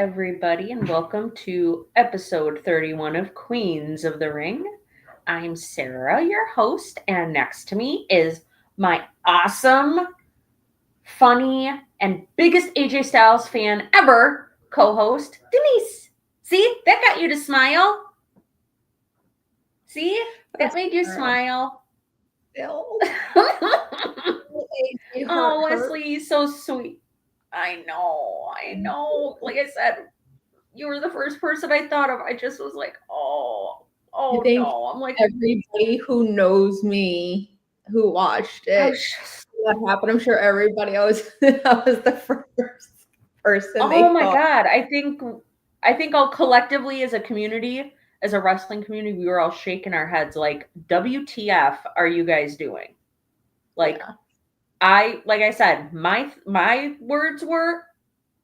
everybody, and welcome to episode 31 of Queens of the Ring. I'm Sarah, your host, and next to me is my awesome, funny, and biggest AJ Styles fan ever co host, Denise. See, that got you to smile. See, that made you smile. Still, Oh, Wesley, so sweet. I know. Like I said, you were the first person I thought of. I just was like, I oh think no. I'm like, everybody who knows me, who watched I it, was just, that happened. I'm sure everybody else I was the first person oh they my thought. god. I think all collectively as a community, as a wrestling community, we were all shaking our heads like, WTF are you guys doing? Like, Yeah, like I said, my words were,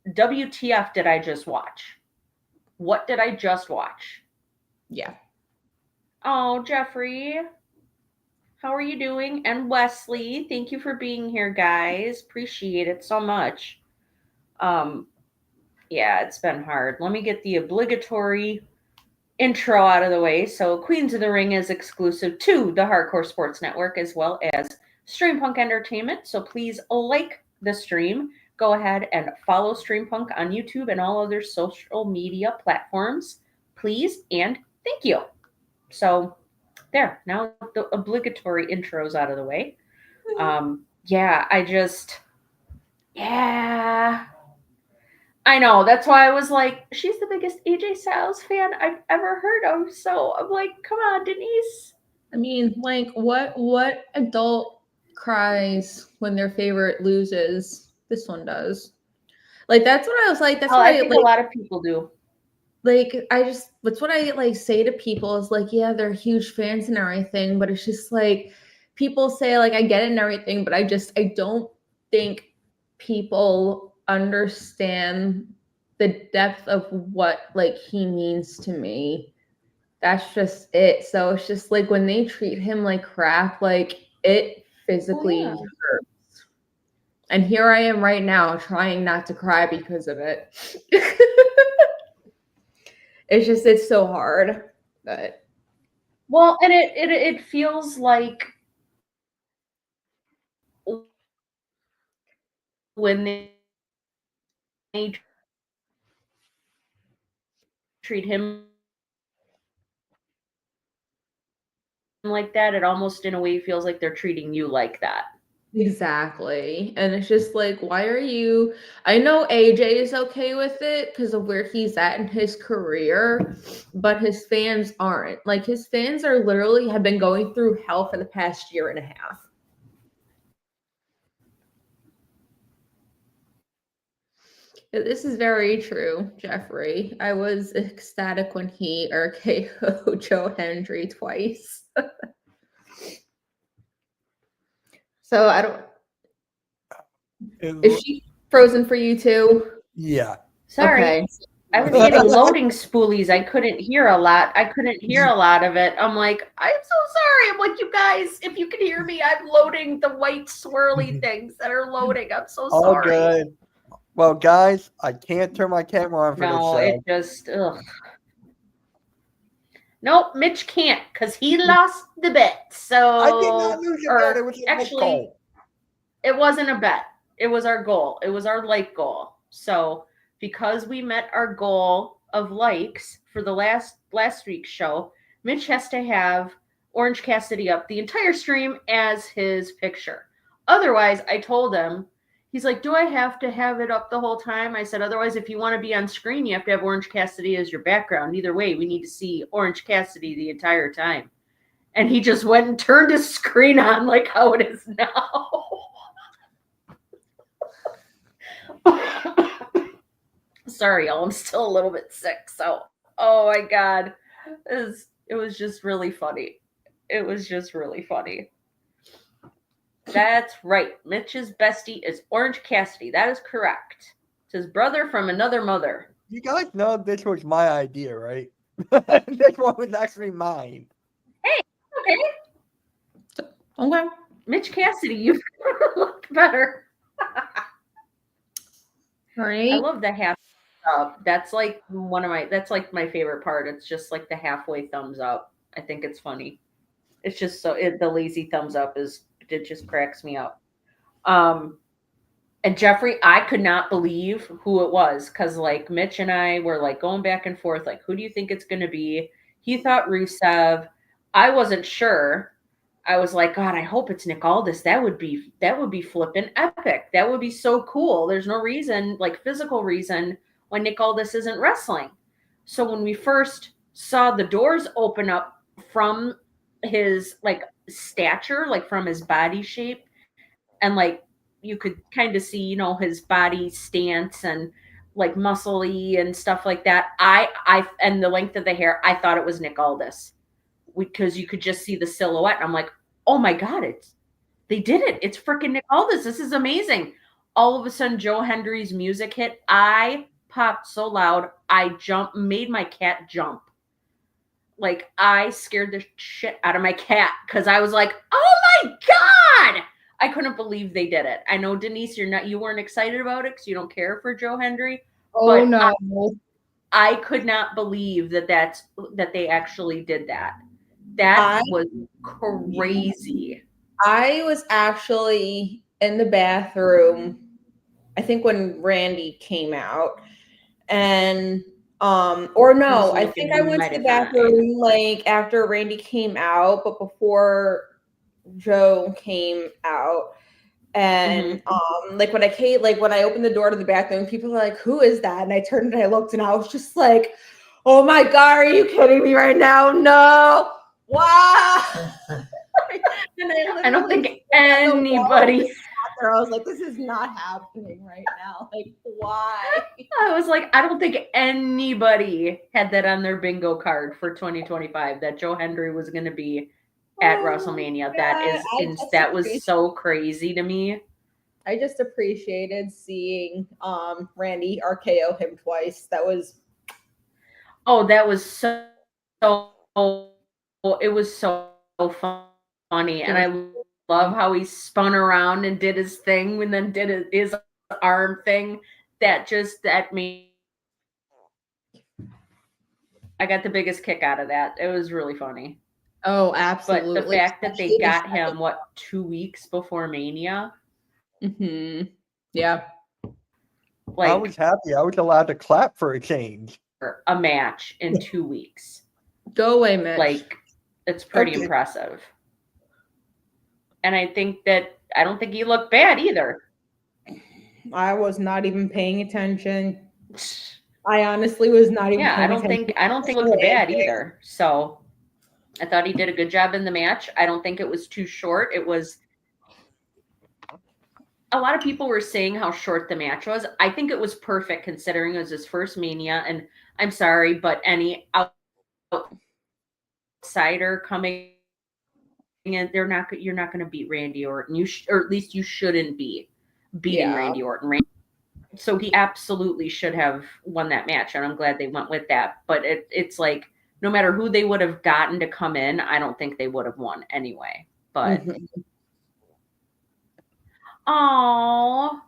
WTF did I just watch? What did I just watch? yeah. Oh, Jeffrey, how are you doing? And Wesley, thank you for being here, guys. Appreciate it so much. Um, yeah, it's been hard. Let me get the obligatory intro out of the way. So, Queens of the Ring is exclusive to the Hardcore Sports Network as well as Stream Punk Entertainment. So, please like the stream. Go ahead and follow Stream Punk on YouTube and all other social media platforms, please. And thank you. So, there, now the obligatory intros out of the way. Yeah, yeah, I know. That's why I was like, she's the biggest AJ Styles fan I've ever heard of. So I'm like, come on, Denise. I mean, like, what adult cries when their favorite loses? This one does. Like, that's what I was like. That's Well, what I I think a like. lot of people do. Like, that's what I like say to people is like, yeah, they're huge fans and everything, but it's just like people say like I get it and everything, but I don't think people understand the depth of what like he means to me. That's just it. So it's just like when they treat him like crap, like it Oh physically yeah. hurts. And here I am right now trying not to cry because of it. It's so hard. But Well, and it feels like when they treat him like that, it almost in a way feels like they're treating you like that. exactly. And it's just like, why are you? I know AJ is okay with it because of where he's at in his career, but his fans aren't. Like, his fans are literally have been going through hell for the past year and a half. This is very true, Jeffrey. I was ecstatic when he RKO Joe Hendry twice. So I don't. Is she frozen for you too? Yeah. Sorry. Okay. I was getting loading spoolies. I couldn't hear a lot. I couldn't hear a lot of it. I'm like, I'm so sorry. I'm like, you guys, if you can hear me, I'm loading the white swirly things that are loading. I'm so All sorry. good. Well, guys, I can't turn my camera on for this No, show. it just, ugh. Nope, Mitch can't because he lost the bet. So, I did not lose a bet. It was a actually, goal. it wasn't a bet. It was our goal. It was our like goal. So, because we met our goal of likes for the last week's show, Mitch has to have Orange Cassidy up the entire stream as his picture. Otherwise, I told him, he's like, "Do I have to have it up the whole time?" I said, "Otherwise, if you want to be on screen, you have to have Orange Cassidy as your background. Either way, we need to see Orange Cassidy the entire time." And he just went and turned his screen on like how it is now. Sorry, y'all. I'm still a little bit sick. So, oh my God. It was just really funny. It was just really funny. That's right. Mitch's bestie is Orange Cassidy. That is correct. It's his brother from another mother. You guys know this was my idea, right? This one was actually mine. Hey, okay. Okay. Mitch Cassidy, you look better. All I right. love the hat. up. That's like that's like my favorite part. It's just like the halfway thumbs up. I think it's funny. It's just the lazy thumbs up it just cracks me up. Um, and Jeffrey, I could not believe who it was because like Mitch and I were like going back and forth, like, who do you think it's going to be? He thought Rusev. I wasn't sure. I was like, God, I hope it's Nick Aldis. That would be flippin' epic. That would be so cool. There's no reason, like physical reason, why Nick Aldis isn't wrestling. So when we first saw the doors open up from his like stature, like from his body shape, and like you could kind of see, his body stance and like muscly and stuff like that. I and the length of the hair, I thought it was Nick Aldis because you could just see the silhouette. And I'm like, oh my God, they did it. It's freaking Nick Aldis. This is amazing. All of a sudden, Joe Hendry's music hit. I popped so loud. I made my cat jump. Like I scared the shit out of my cat because I was like, oh my God. I couldn't believe they did it. I know, Denise, you weren't excited about it because you don't care for Joe Hendry. Oh but no. I could not believe that they actually did that. That was crazy. I was actually in the bathroom, I think when Randy came out, and or no, I think I went to the bathroom like after Randy came out, but before Joe came out. And like when I opened the door to the bathroom, people were like, who is that? And I turned and I looked and I was just like, oh my God, are you kidding me right now? No. Wow. I don't think anybody. I was like, this is not happening right now. Like, why? I was like, I don't think anybody had that on their bingo card for 2025 that Joe Hendry was going to be at WrestleMania. That was so crazy to me. I just appreciated seeing Randy RKO him twice. That was so it was so funny. And I love how he spun around and did his thing and then did his arm thing. That made I got the biggest kick out of that. It was really funny. Oh, absolutely. But the fact that they got him 2 weeks before Mania. Mm-hmm. Yeah. Like, I was happy. I was allowed to clap for a change. A match in 2 weeks. Go away, Mitch. Like, it's pretty impressive. And I don't think he looked bad either. I was not even paying attention. I honestly was not even paying attention. I don't think he looked bad either. So I thought he did a good job in the match. I don't think it was too short. It was a lot of people were saying how short the match was. I think it was perfect considering it was his first Mania. And I'm sorry, but any outsider coming in, you're not going to beat Randy Orton. Or at least you shouldn't be beating Randy Orton. So he absolutely should have won that match, and I'm glad they went with that. But it's like no matter who they would have gotten to come in, I don't think they would have won anyway. But oh,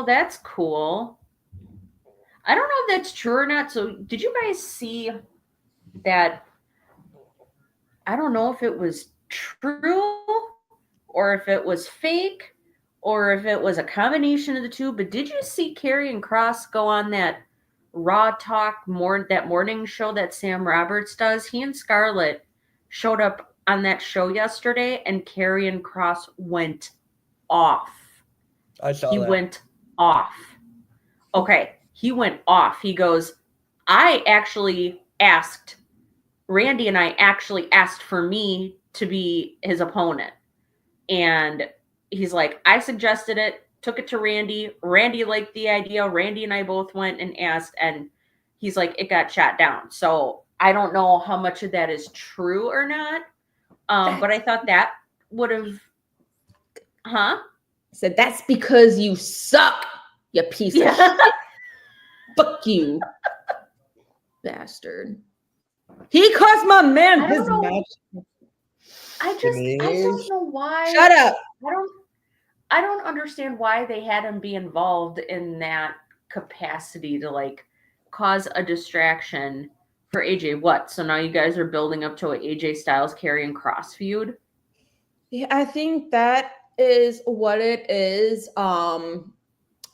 that's cool. I don't know if that's true or not. So did you guys see that? I don't know if it was true or if it was fake or if it was a combination of the two. But did you see Karrion Kross go on that Raw Talk that morning show that Sam Roberts does? He and Scarlett showed up on that show yesterday, and Karrion Kross went off. I saw that. He went off. Okay, he went off. He goes, Randy and I actually asked for me to be his opponent. And he's like, I suggested it, took it to Randy. Randy liked the idea. Randy and I both went and asked, and he's like, it got shot down. So I don't know how much of that is true or not. But I thought that would have, said, that's because you suck, you piece of shit. Fuck you, bastard. He cost my man his match. I don't know why. Shut up. I don't understand why they had him be involved in that capacity to like cause a distraction for AJ. What? So now you guys are building up to a AJ Styles Karrion Kross feud? Yeah, I think that is what it is. I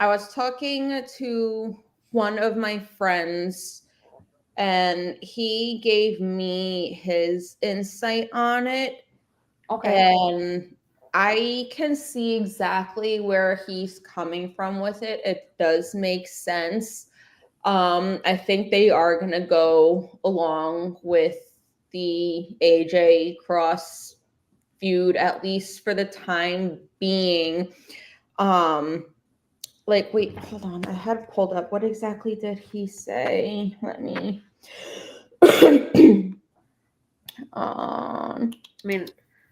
was talking to one of my friends and he gave me his insight on it. Okay. And I can see exactly where he's coming from with it. It does make sense. I think they are going to go along with the AJ Cross feud, at least for the time being. Like, wait, hold on. I had pulled up. What exactly did he say? Let me. I mean,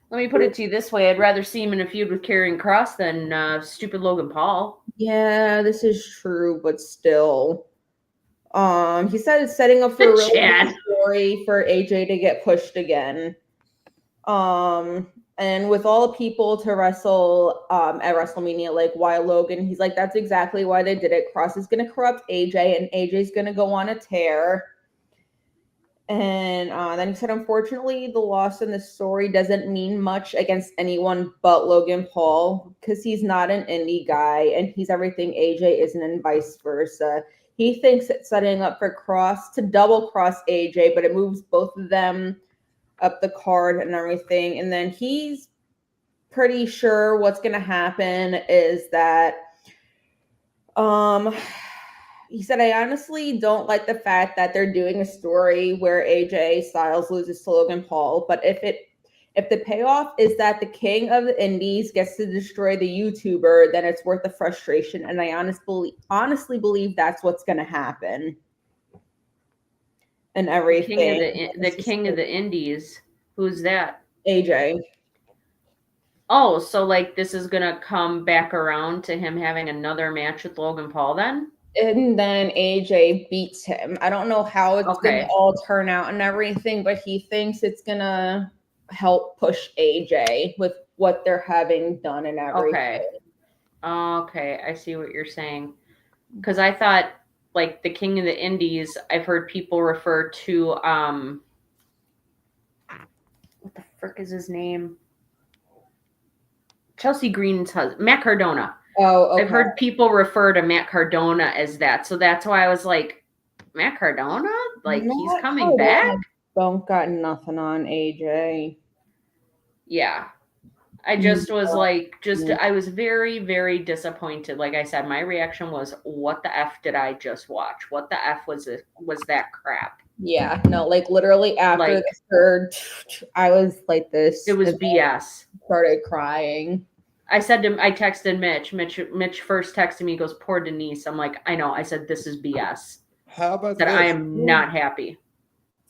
let me put it to you this way: I'd rather see him in a feud with Karrion Kross than stupid Logan Paul. Yeah, this is true, but still. He said it's setting up for a really Chad. good story for AJ to get pushed again. And with all the people to wrestle at WrestleMania, like why Logan, he's like, that's exactly why they did it. Cross is gonna corrupt AJ, and AJ's gonna go on a tear. And then he said, unfortunately, the loss in the story doesn't mean much against anyone but Logan Paul because he's not an indie guy and he's everything AJ isn't, and vice versa. He thinks it's setting up for Cross to double cross AJ, but it moves both of them up the card and everything. And then he's pretty sure what's going to happen is that he said, I honestly don't like the fact that they're doing a story where AJ Styles loses to Logan Paul, but if the payoff is that the king of the indies gets to destroy the YouTuber, then it's worth the frustration, and I honestly believe that's what's going to happen. And everything. The king of the indies. Who's that? AJ. Oh, so like this is gonna come back around to him having another match with Logan Paul then? And then AJ beats him. I don't know how it's Okay. gonna all turn out and everything, but he thinks it's gonna help push AJ with what they're having done and everything. Okay, I see what you're saying. Because I thought like the King of the Indies, I've heard people refer to what the frick is his name? Chelsea Green's husband, Matt Cardona. Oh, okay. I've heard people refer to Matt Cardona as that. So that's why I was like, Matt Cardona? Like he's coming back? Don't got nothing on AJ. Yeah. I just was like, I was very, very disappointed. Like I said, my reaction was, what the F did I just watch? What the F was that crap? Yeah, no, like literally after the third, I was like this. It was BS. Started crying. I texted Mitch. Mitch first texted me, goes, poor Denise. I'm like, I know. I said, this is BS. How about that? this? I am not happy.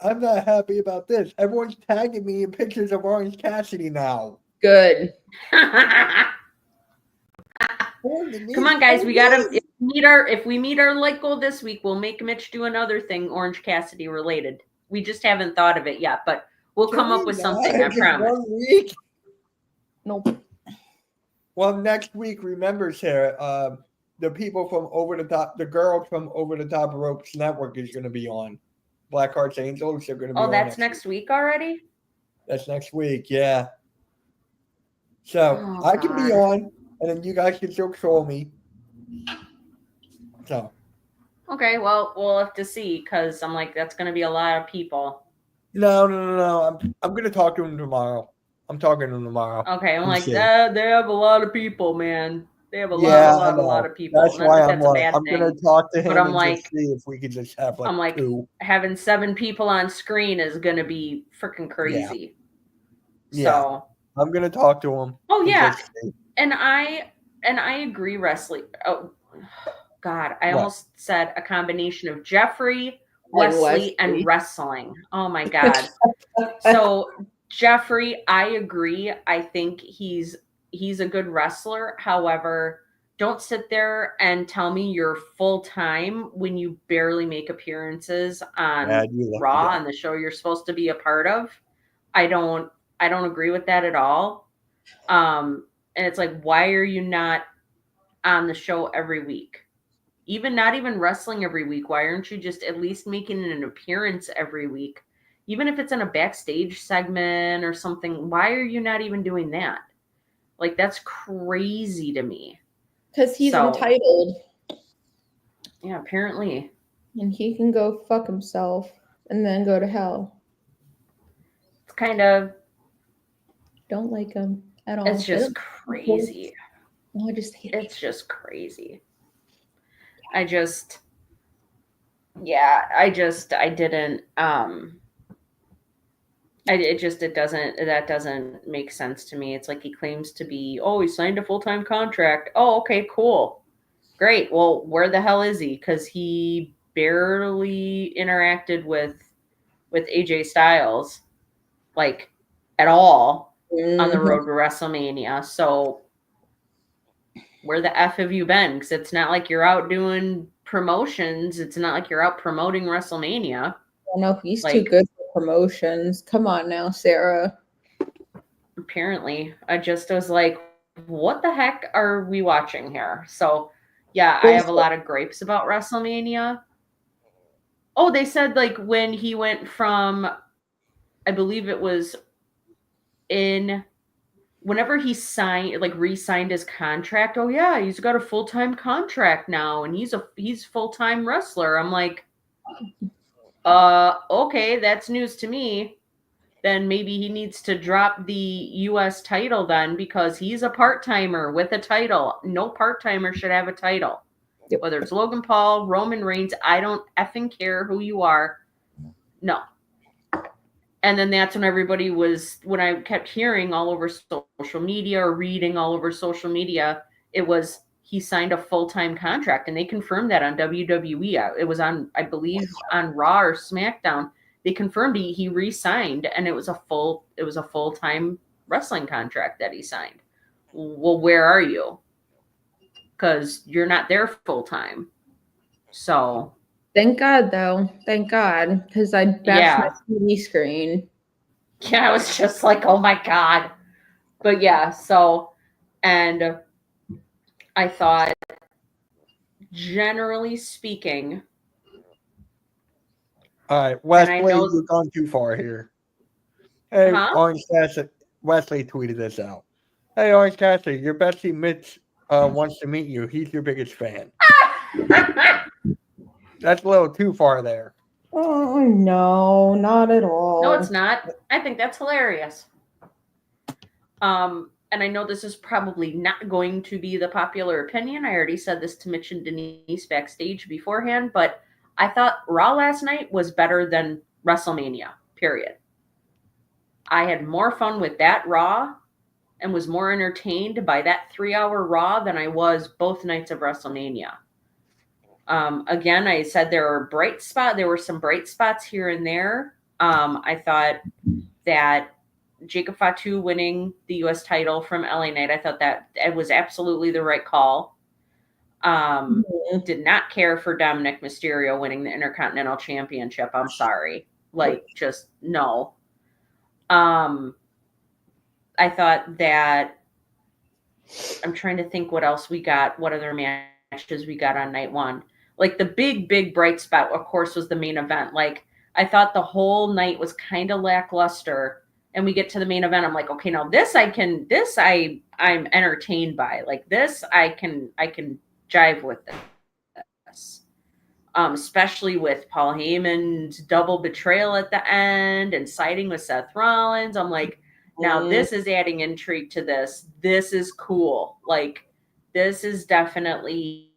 I'm not happy about this. Everyone's tagging me in pictures of Orange Cassidy now. Good. Come on, guys. We gotta if we meet our like goal this week, we'll make Mitch do another thing Orange Cassidy related. We just haven't thought of it yet, but we'll come up with something, I promise. 1 week? Nope. Well, next week, remember, Sarah, the people from Over the Top, the girls from Over the Top Ropes Network is going to be on. Black Hearts Angels are going to be on. Oh, that's next week already? That's next week, yeah. So I can be on, and then you guys can still troll me. So. Okay, well, we'll have to see, because I'm like, that's going to be a lot of people. No. I'm going to talk to them tomorrow. I'm talking to them tomorrow. Okay, I'm like, they have a lot of people, man. They have a lot of people. That's why I'm like, I'm going to talk to him but I'm and like, just see if we could just have like, I'm like, two. Having 7 people on screen is going to be freaking crazy. Yeah. So I'm going to talk to him. Oh, yeah. And I agree, Wesley. Oh, God. I almost said a combination of Jeffrey, Wesley, and wrestling. Oh, my God. So Jeffrey, I agree. I think he's a good wrestler. However, don't sit there and tell me you're full time when you barely make appearances on Raw, on the show you're supposed to be a part of. I don't agree with that at all. And it's like, why are you not on the show every week? Even not even wrestling every week. Why aren't you just at least making an appearance every week? Even if it's in a backstage segment or something, why are you not even doing that? Like, that's crazy to me. Because he's So- entitled Yeah, apparently. and he can go fuck himself and then go to hell. It's kind of, Don't like him at all. it's I just don't- crazy. Oh, I just hate It's it. just crazy. I just, yeah, I didn't, that doesn't make sense to me. It's like he claims to be, oh, he signed a full-time contract. Oh, okay, cool. Great. Well, where the hell is he? Because he barely interacted with AJ Styles, like, at all on the road to WrestleMania. So where the F have you been? Because it's not like you're out doing promotions. It's not like you're out promoting WrestleMania. Oh, no, he's Like- too good for promotions. Come on now, Sarah. Apparently, I was like, what the heck are we watching here? So yeah, I have a lot of gripes about WrestleMania. Oh, they said like when he went from, I believe it was whenever he signed, like re-signed his contract. Oh yeah, he's got a full-time contract now, and he's full-time wrestler. I'm like, okay, that's news to me. Then maybe he needs to drop the U.S. title then, because he's a part-timer with a title. No part-timer should have a title. Yep. Whether it's Logan Paul, Roman Reigns, I don't effing care who you are. No. And then that's when I kept hearing all over social media or reading all over social media, it was he signed a full-time contract, and they confirmed that on WWE. It was on, I believe, on Raw or SmackDown. They confirmed he re-signed, and it was a full-time wrestling contract that he signed. Well, where are you? Because you're not there full-time. So Thank God, though. Thank God, because I bashed my TV screen. yeah, I was just like, oh my God. But yeah, so, and I thought, generally speaking, All right, Wesley, know- you've gone too far here. Hey, Huh? Orange Cassidy, Wesley tweeted this out. Hey, Orange Cassidy, your bestie Mitch wants to meet you. He's your biggest fan. That's a little too far there. Oh, no, not at all. No, it's not. I think that's hilarious. And I know this is probably not going to be the popular opinion. I already said this to Mitch and Denise backstage beforehand, but I thought Raw last night was better than WrestleMania, period. I had more fun with that Raw and was more entertained by that 3-hour Raw than I was both nights of WrestleMania. Again, I said there were some bright spots here and there. I thought that Jacob Fatu winning the U.S. title from LA Knight, I thought that it was absolutely the right call. Did not care for Dominic Mysterio winning the Intercontinental Championship. I'm sorry. Like, just no. I thought that, I'm trying to think what else we got, what other matches we got on night one. Like, the big bright spot, of course, was the main event. Like, I thought the whole night was kind of lackluster. And we get to the main event. I'm like, okay, now I'm entertained by. Like, this I can jive with this. Especially with Paul Heyman's double betrayal at the end and siding with Seth Rollins. I'm like, now this is adding intrigue to this. This is cool. Like, this is definitely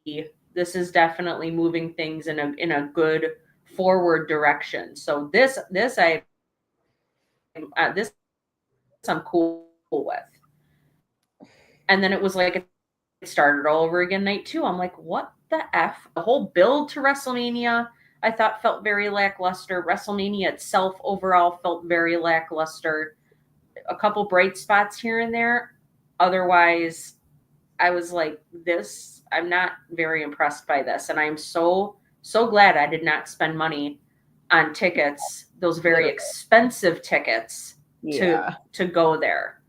moving things in a good forward direction. So this I'm cool with. And then it was like it started all over again night 2. I'm like, what the F? The whole build to WrestleMania, I thought, felt very lackluster. WrestleMania itself overall felt very lackluster. A couple bright spots here and there. Otherwise, I was like, I'm not very impressed by this. And I'm so glad I did not spend money on tickets, those very expensive tickets to go there.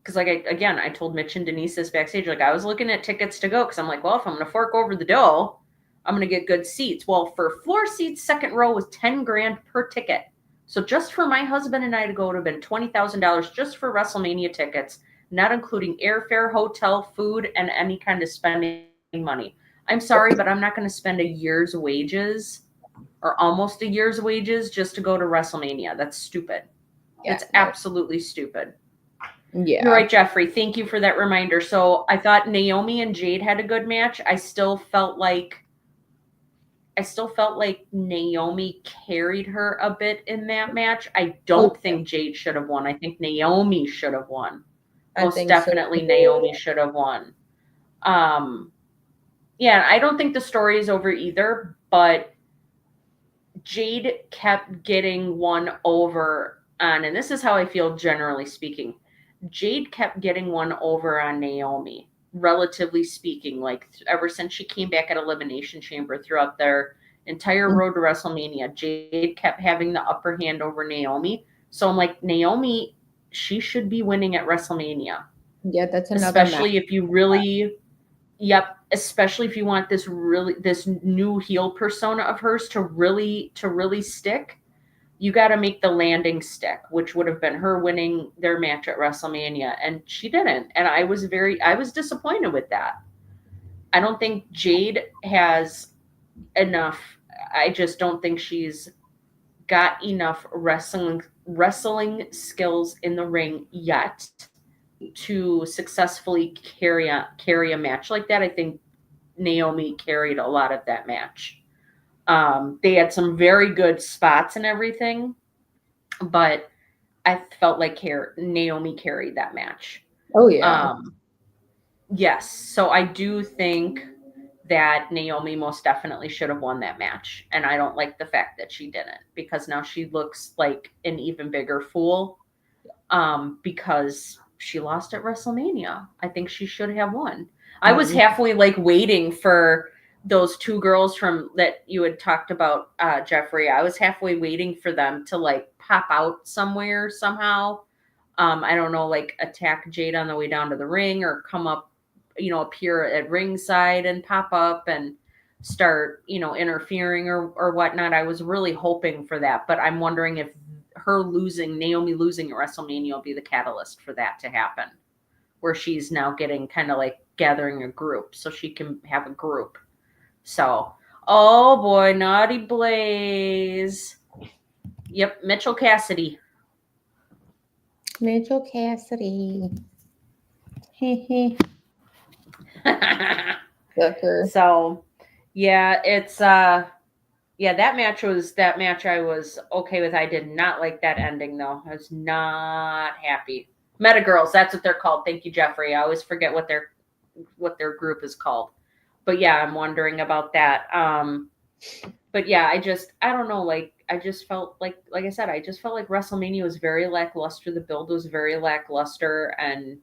because like I told Mitch and Denise this backstage, like I was looking at tickets to go because I'm like, well, if I'm gonna fork over the dough, I'm gonna get good seats. Well, for floor seats, second row was $10,000 per ticket. So just for my husband and I to go, it would have been $20,000 just for WrestleMania tickets, not including airfare, hotel, food, and any kind of spending money. I'm sorry, but I'm not going to spend a year's wages or almost a year's wages just to go to WrestleMania. That's stupid. Yeah, It's absolutely stupid. yeah. You're right, Jeffrey. Thank you for that reminder. So I thought Naomi and Jade had a good match. I still felt like Naomi carried her a bit in that match. I don't think Jade should have won. I think Naomi should have won. Most definitely Naomi should have won. Yeah, I don't think the story is over either, but Jade kept getting one over on, and this is how I feel generally speaking. Jade kept getting one over on Naomi, relatively speaking, like ever since she came back at Elimination Chamber throughout their entire road to WrestleMania. Jade kept having the upper hand over Naomi. So I'm like, Naomi, she should be winning at WrestleMania. Yeah, that's another especially match. If you really especially if you want this new heel persona of hers to really stick. You got to make the landing stick, which would have been her winning their match at WrestleMania, and she didn't. And I was disappointed with that. I don't think Jade has enough. I just don't think she's got enough wrestling skills in the ring yet to successfully carry a match like that. I think Naomi carried a lot of that match. They had some very good spots and everything, but I felt like Naomi carried that match. Oh yeah. Yes. So I do think that Naomi most definitely should have won that match. And I don't like the fact that she didn't, because now she looks like an even bigger fool. Because she lost at WrestleMania. I think she should have won. I was halfway like waiting for those two girls from that you had talked about, Jeffrey. I was halfway waiting for them to like pop out somewhere somehow. I don't know, like attack Jade on the way down to the ring or come up, appear at ringside and pop up and start, interfering or whatnot. I was really hoping for that, but I'm wondering if Naomi losing at WrestleMania will be the catalyst for that to happen, where she's now getting kind of like gathering a group so she can have a group. So, oh boy, Naughty Blaze. Yep, Mitchell Cassidy. So, yeah, it's that match I was okay with. I did not like that ending though. I was not happy. Meta Girls, that's what they're called. Thank you, Jeffrey. I always forget what their group is called. But yeah, I'm wondering about that. But yeah, I don't know, like I just felt like I said, I just felt like WrestleMania was very lackluster. The build was very lackluster and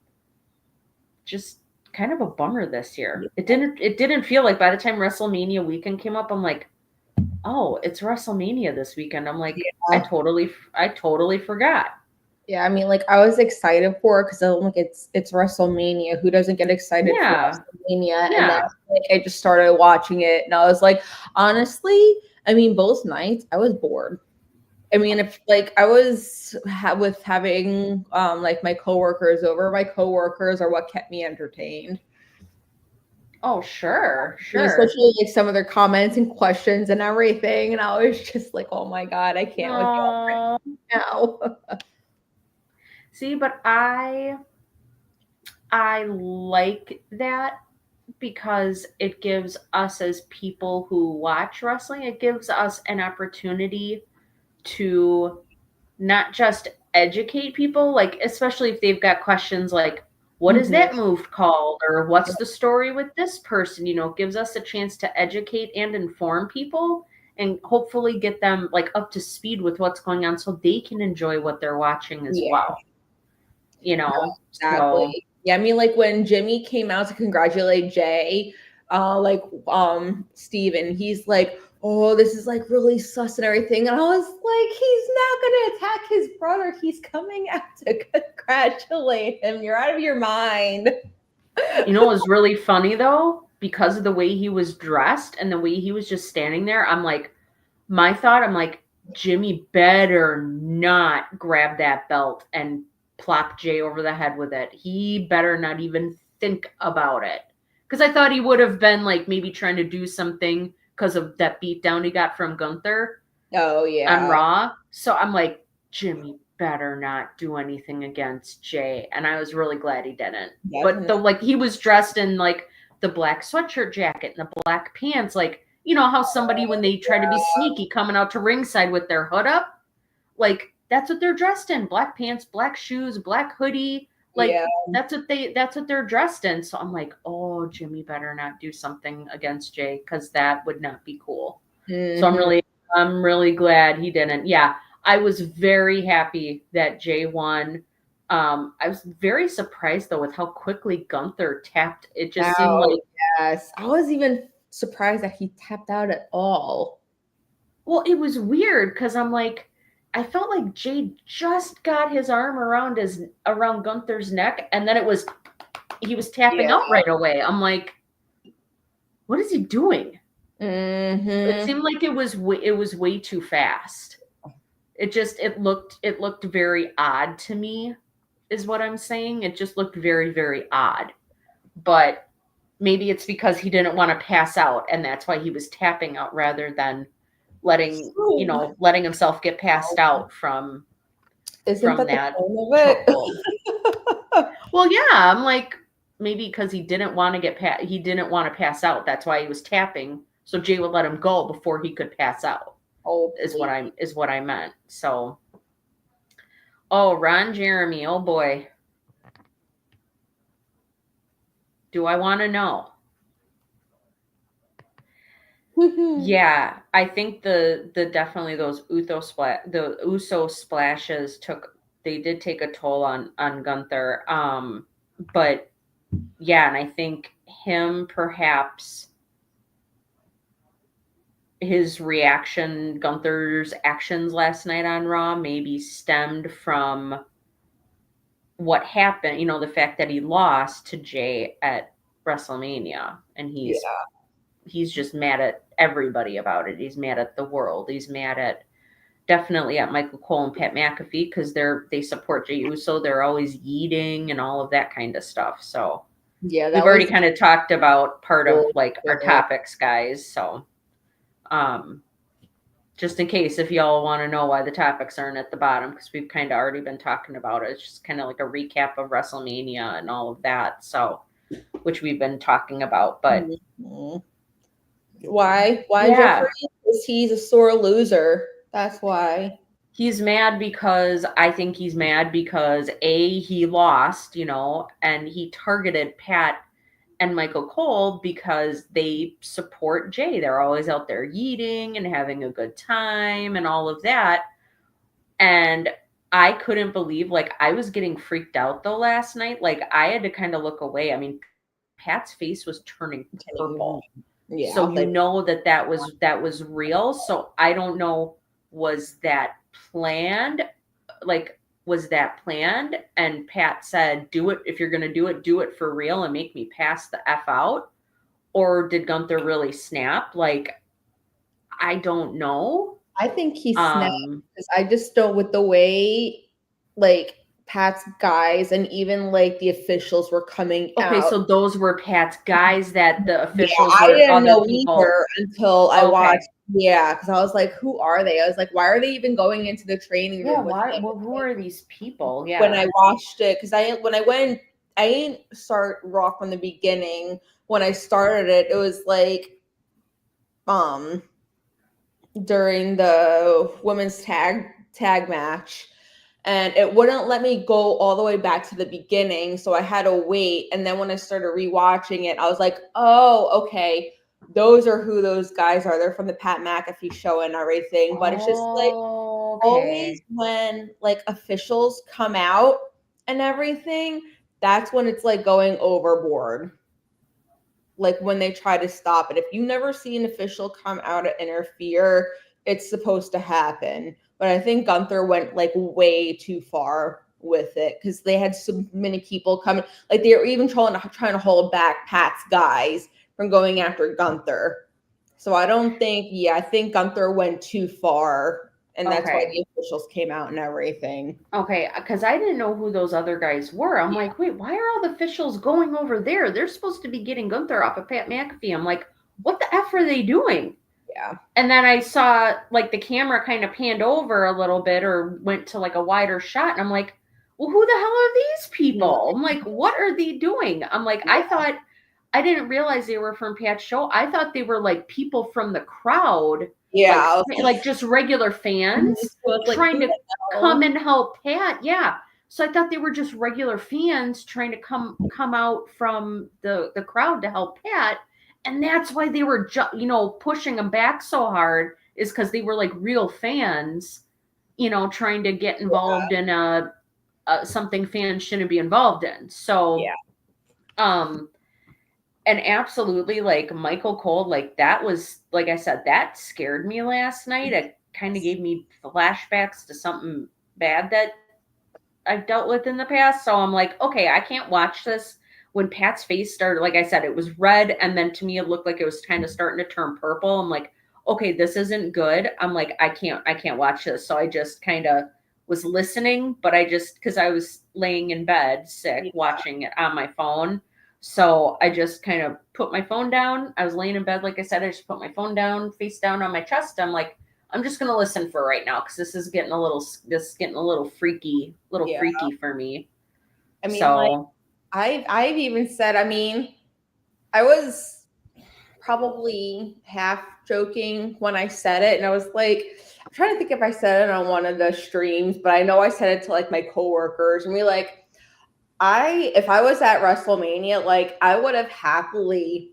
just kind of a bummer this year. It didn't feel like by the time WrestleMania weekend came up, I'm like, oh, it's WrestleMania this weekend. I'm like, yeah. I totally forgot. Yeah, I mean, like I was excited for it because I'm like, it's WrestleMania. Who doesn't get excited for WrestleMania? Yeah. And then like I just started watching it, and I was like, honestly, I mean, both nights I was bored. I mean, if like I was with having like my coworkers over, my coworkers are what kept me entertained. Oh, sure. Especially like some of their comments and questions and everything, and I was just like, oh my god, I can't with y'all right now. See, but I like that because it gives us as people who watch wrestling, it gives us an opportunity to not just educate people, like especially if they've got questions like, what is that move called? Or what's the story with this person? It gives us a chance to educate and inform people and hopefully get them like up to speed with what's going on so they can enjoy what they're watching as well. Exactly. So. Yeah, I mean, like when Jimmy came out to congratulate Jay, Steven, he's like, oh, this is like really sus and everything. And I was like, he's not gonna attack his brother. He's coming out to congratulate him. You're out of your mind. You know what was really funny though? Because of the way he was dressed and the way he was just standing there, I'm like, Jimmy better not grab that belt and plop Jay over the head with it. He better not even think about it. Because I thought he would have been like maybe trying to do something because of that beatdown he got from Gunther Oh on yeah. Raw. So I'm like, Jimmy better not do anything against Jay. And I was really glad he didn't. But though, like, he was dressed in like the black sweatshirt jacket and the black pants, like, you know how somebody when they try to be sneaky coming out to ringside with their hood up, like that's what they're dressed in: black pants, black shoes, black hoodie. Like Yeah. that's what they're dressed in. So I'm like, oh, Jimmy better not do something against Jay because that would not be cool. So I'm really glad he didn't. Yeah, I was very happy that Jay won. I was very surprised though with how quickly Gunther tapped. It just seemed like, yes. I was even surprised that he tapped out at all. well, it was weird because I'm like, I felt like Jay just got his arm around Gunther's neck, and then he was tapping out right away. I'm like, what is he doing? It seemed like it was way too fast. It looked very odd to me, is what I'm saying. It just looked very, very odd. But maybe it's because he didn't want to pass out, and that's why he was tapping out rather than letting himself get passed out from that. Well, yeah, I'm like, maybe because he didn't want to pass out. That's why he was tapping, so Jay would let him go before he could pass out. Is what I meant. So, oh, Ron Jeremy, oh boy, do I want to know? Yeah, I think the definitely those Uso splashes did take a toll on Gunther. But yeah, and I think him perhaps his reaction, Gunther's actions last night on Raw maybe stemmed from what happened, the fact that he lost to Jay at WrestleMania, and he's just mad at everybody about it. He's mad at the world. He's mad definitely at Michael Cole and Pat McAfee because they support Jey Uso. They're always yeeting and all of that kind of stuff. So yeah, we've already kind of talked about part of like our topics, guys. So just in case if y'all want to know why the topics aren't at the bottom, because we've kind of already been talking about it. It's just kind of like a recap of WrestleMania and all of that. So which we've been talking about, but why Yeah. Jeffrey? Because he's a sore loser. That's why. He's mad because A, he lost, and he targeted Pat and Michael Cole because they support Jay. They're always out there yeeting and having a good time and all of that. And I couldn't believe, like, I was getting freaked out though last night. Like, I had to kind of look away. I mean, Pat's face was turning purple. Yeah. So that was real. So I don't know, was that planned? Like, was that planned? And Pat said, do it. If you're going to do it for real and make me pass the F out. Or did Gunther really snap? Like, I don't know. I think he snapped because I just don't, with the way like Pat's guys and even like the officials were coming out. Okay, so those were Pat's guys that the officials I were didn't other know people. either until I watched. Yeah, because I was like, who are they? I was like, why are they even going into the training room? Who are these people? Yeah. When I watched it, because I didn't start Raw from the beginning. When I started it, it was like during the women's tag match, and it wouldn't let me go all the way back to the beginning, so I had to wait. And then when I started rewatching it, I was like, oh, okay, those are who those guys are. They're from the Pat McAfee show and everything. But it's just like always when like officials come out and everything, that's when it's like going overboard. like when they try to stop it. If you never see an official come out to interfere, it's supposed to happen. But I think Gunther went like way too far with it because they had so many people coming. Like they were even trying to hold back Pat's guys from going after Gunther. So I don't think, I think Gunther went too far. And that's why the officials came out and everything. Okay, because I didn't know who those other guys were. I'm like, wait, why are all the officials going over there? They're supposed to be getting Gunther off of Pat McAfee. I'm like, what the F are they doing? Yeah. And then I saw like the camera kind of panned over a little bit or went to like a wider shot. And I'm like, well, who the hell are these people? I'm like, what are they doing? I'm like, I didn't realize they were from Pat's show. I thought they were like people from the crowd. Yeah. Like just regular fans trying to come and help Pat. Yeah. So I thought they were just regular fans trying to come out from the crowd to help Pat. And that's why they were, pushing them back so hard is because they were like real fans, trying to get involved in something fans shouldn't be involved in. So, and absolutely, like Michael Cole, like that was, like I said, that scared me last night. It kind of gave me flashbacks to something bad that I've dealt with in the past. So I'm like, okay, I can't watch this. When Pat's face started, like I said, it was red. And then to me, it looked like it was kind of starting to turn purple. I'm like, okay, this isn't good. I'm like, I can't watch this. So I just kind of was listening, but because I was laying in bed sick, watching it on my phone. So I just kind of put my phone down. I was laying in bed, like I said, I just put my phone down, face down on my chest. I'm like, I'm just gonna listen for right now because this is getting a little freaky, freaky for me. I mean, so, like, I've even said, I mean, I was probably half joking when I said it, and I was like, I'm trying to think if I said it on one of the streams, but I know I said it to like my coworkers, and if I was at WrestleMania, like I would have happily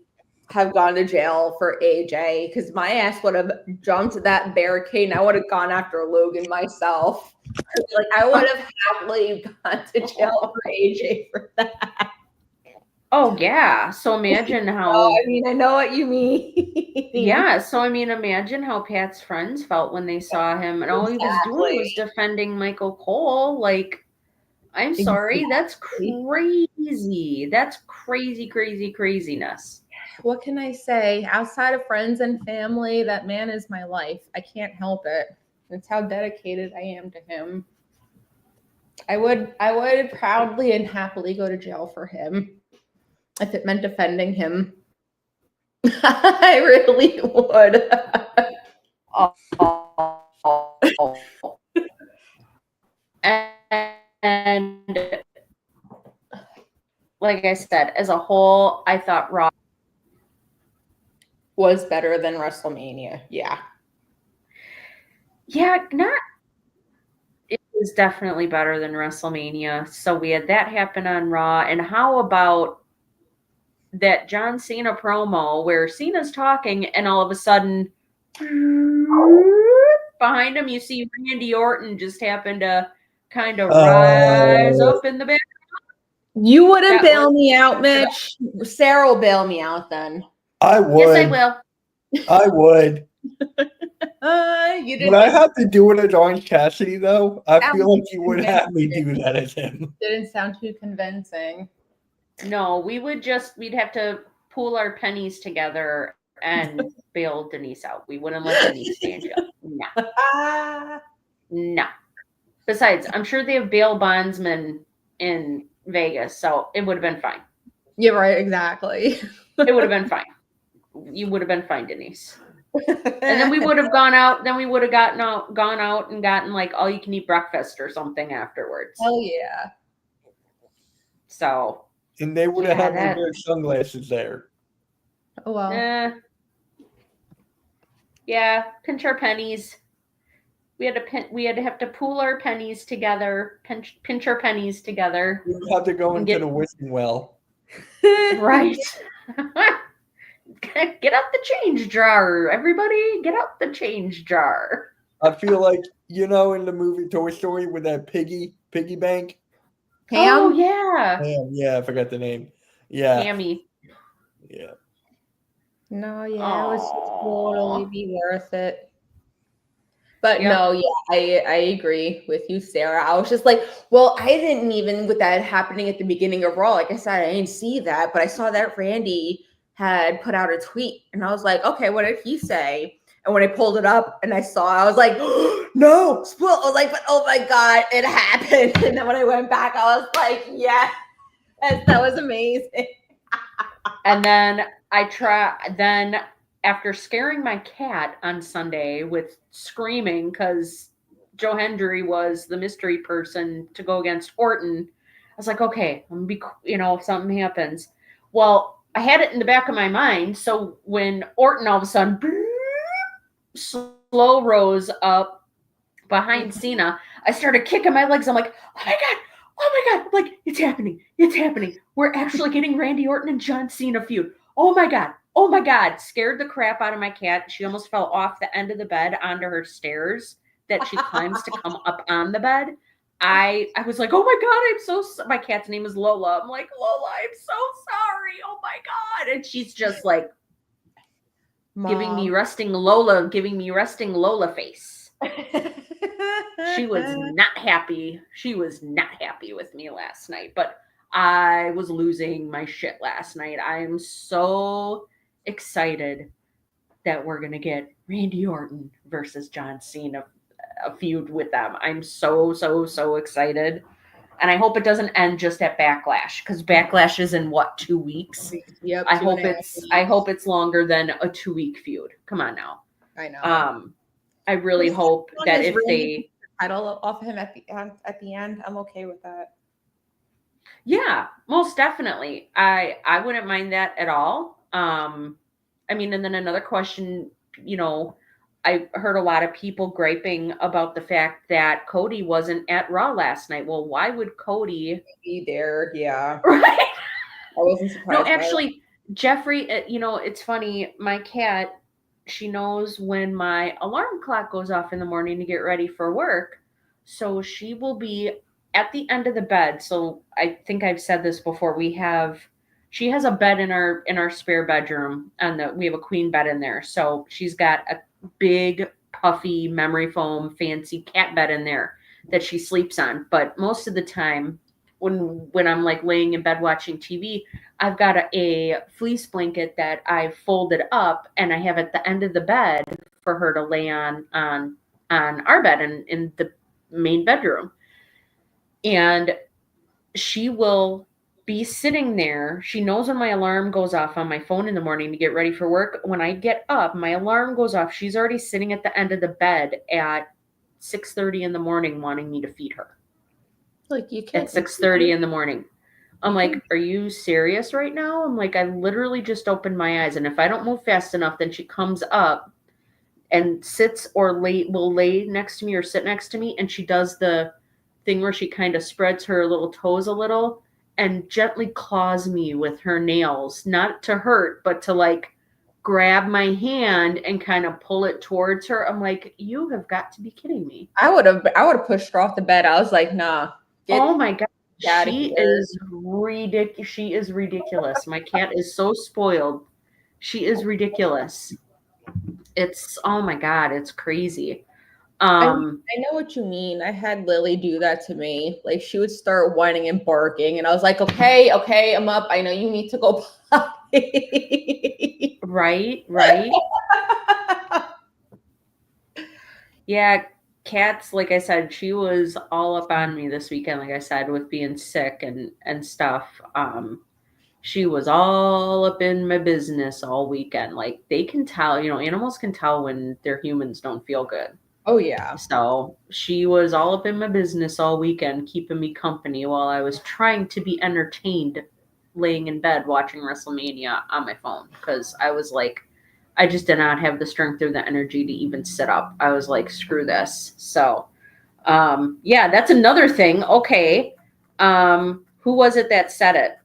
have gone to jail for AJ because my ass would have jumped that barricade and I would have gone after Logan myself. Like I would have happily gone to jail for AJ for that. Oh yeah. So imagine how I mean, I know what you mean. Yeah. So I mean, imagine how Pat's friends felt when they saw him and all he was doing was defending Michael Cole. Like, I'm sorry, that's crazy. That's craziness. What can I say? Outside of friends and family, that man is my life. I can't help it. That's how dedicated I am to him. I would proudly and happily go to jail for him if it meant defending him. I really would. And like I said, as a whole, I thought Raw was better than WrestleMania. Yeah. Yeah, it was definitely better than WrestleMania. So we had that happen on Raw. And how about that John Cena promo where Cena's talking and all of a sudden behind him you see Randy Orton just happened to kind of rise up in the back. You wouldn't bail me out, Mitch. Sarah will bail me out then. I would. Yes, I will. I would. You didn't. Would I have to do it as Orange Cassidy though? I feel like you would have me do that as him. Didn't sound too convincing. No, we'd have to pool our pennies together and bail Denise out. We wouldn't let Denise stay in jail. No. Besides, I'm sure they have bail bondsmen in Vegas, so it would have been fine. Yeah, right, exactly. It would have been fine. You would have been fine, Denise. And then we would have gone out. Then we would have gone out and gotten like all you can eat breakfast or something afterwards. Hell yeah. So. And they would have had their sunglasses there. Oh well. Yeah, pinch our pennies. We had to have to pool our pennies together, pinch our pennies together. We would have to go into the wishing well. Right. Get out the change jar, everybody. Get out the change jar. I feel like, in the movie Toy Story with that piggy bank. Pam? Oh, yeah. Pam, yeah, I forgot the name. Yeah. Pammy. Yeah. No, yeah, it was totally Aw. be worth it. But Yep. no, yeah, I agree with you, Sarah. I was just like, well, I didn't even with that happening at the beginning of Raw. Like I said, I didn't see that, but I saw that Randy had put out a tweet, and I was like, okay, what did he say? And when I pulled it up and I saw, I was like, no, spoil. I was like, but oh my god, it happened. And then when I went back, I was like, yes, that was amazing. And then then after scaring my cat on Sunday with screaming because Joe Hendry was the mystery person to go against Orton, I was like, okay, I'm gonna be, if something happens. Well, I had it in the back of my mind. So when Orton all of a sudden slow rose up behind Cena, I started kicking my legs. I'm like, oh my God. Oh my God. I'm like, it's happening. It's happening. We're actually getting Randy Orton and John Cena feud. Oh my God. Oh my God. Scared the crap out of my cat. She almost fell off the end of the bed onto her stairs that she climbs to come up on the bed. I was like, oh my God, my cat's name is Lola. I'm like, Lola, I'm so sorry. Oh my God. And she's just like giving me resting Lola face. She was not happy. She was not happy with me last night, but I was losing my shit last night. I am so excited that we're going to get Randy Orton versus John Cena, a feud with them. I'm so, so, so excited. And I hope it doesn't end just at Backlash, because Backlash is in 2 weeks? Yep. I hope it's longer than a 2-week feud. Come on now. I know. I really hope that if they title off him at the end, I'm okay with that. Yeah, most definitely. I wouldn't mind that at all. I mean, and then another question, I heard a lot of people griping about the fact that Cody wasn't at Raw last night. Well, why would Cody be there? Yeah. Right. I wasn't surprised. No, actually, Jeffrey, it's funny. My cat, she knows when my alarm clock goes off in the morning to get ready for work. So she will be at the end of the bed. So I think I've said this before. She has a bed in our spare bedroom, and we have a queen bed in there. So she's got a big puffy memory foam fancy cat bed in there that she sleeps on. But most of the time when I'm like laying in bed watching TV, I've got a fleece blanket that I've folded up and I have at the end of the bed for her to lay on our bed in the main bedroom. And she will be sitting there. She knows when my alarm goes off on my phone in the morning to get ready for work. When I get up, my alarm goes off. She's already sitting at the end of the bed at 6:30 in the morning wanting me to feed her. Like, you can't at 6:30 in the morning. I'm like, are you serious right now? I'm like, I literally just opened my eyes, and if I don't move fast enough, then she comes up and sits or will lay next to me or sit next to me, and she does the thing where she kind of spreads her little toes a little and gently claws me with her nails, not to hurt, but to like grab my hand and kind of pull it towards her. I'm like, you have got to be kidding me. I would have pushed her off the bed. I was like, nah. Oh my God. She is ridiculous. She is ridiculous. My cat is so spoiled. She is ridiculous. Oh my God, it's crazy. I know what you mean. I had Lily do that to me. Like, she would start whining and barking, and I was like, okay, I'm up. I know you need to go potty. Right. Yeah, Cats, like I said, she was all up on me this weekend, like I said, with being sick and stuff. She was all up in my business all weekend. Like, they can tell, animals can tell when their humans don't feel good. Oh, yeah. So she was all up in my business all weekend, keeping me company while I was trying to be entertained laying in bed watching WrestleMania on my phone, because I was like, I just did not have the strength or the energy to even sit up. I was like, screw this. So, yeah, that's another thing. Okay. Who was it that said it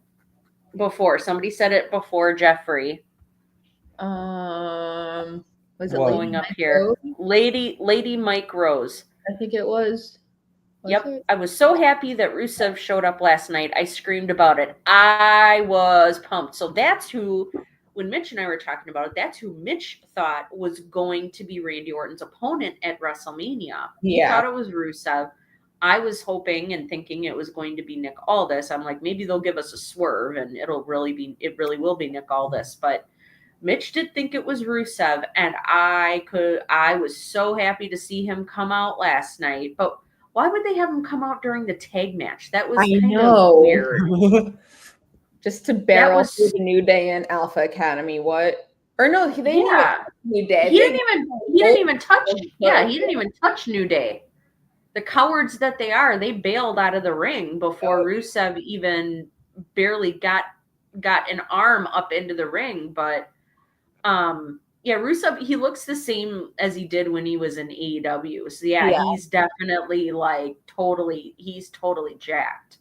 before? Somebody said it before Jeffrey. Was it going up here? Lady Mike Rose. I think it was. Yep. I was so happy that Rusev showed up last night. I screamed about it. I was pumped. So that's who when Mitch and I were talking about it, that's who Mitch thought was going to be Randy Orton's opponent at WrestleMania. He Yeah. thought it was Rusev. I was hoping and thinking it was going to be Nick Aldis. I'm like, maybe they'll give us a swerve and it really will be Nick Aldis. But Mitch did think it was Rusev, and I was so happy to see him come out last night. But why would they have him come out during the tag match? That was I kind know. of weird. Just to barrel was- through the New Day and Alpha Academy. What? Or no, they didn't Yeah. even New Day. He didn't even touch. Yeah, he Yeah. didn't even touch New Day. The cowards that they are, they bailed out of the ring before Rusev even barely got an arm up into the ring. But yeah, Rusev, he looks the same as he did when he was in AEW. So yeah. He's definitely he's totally jacked.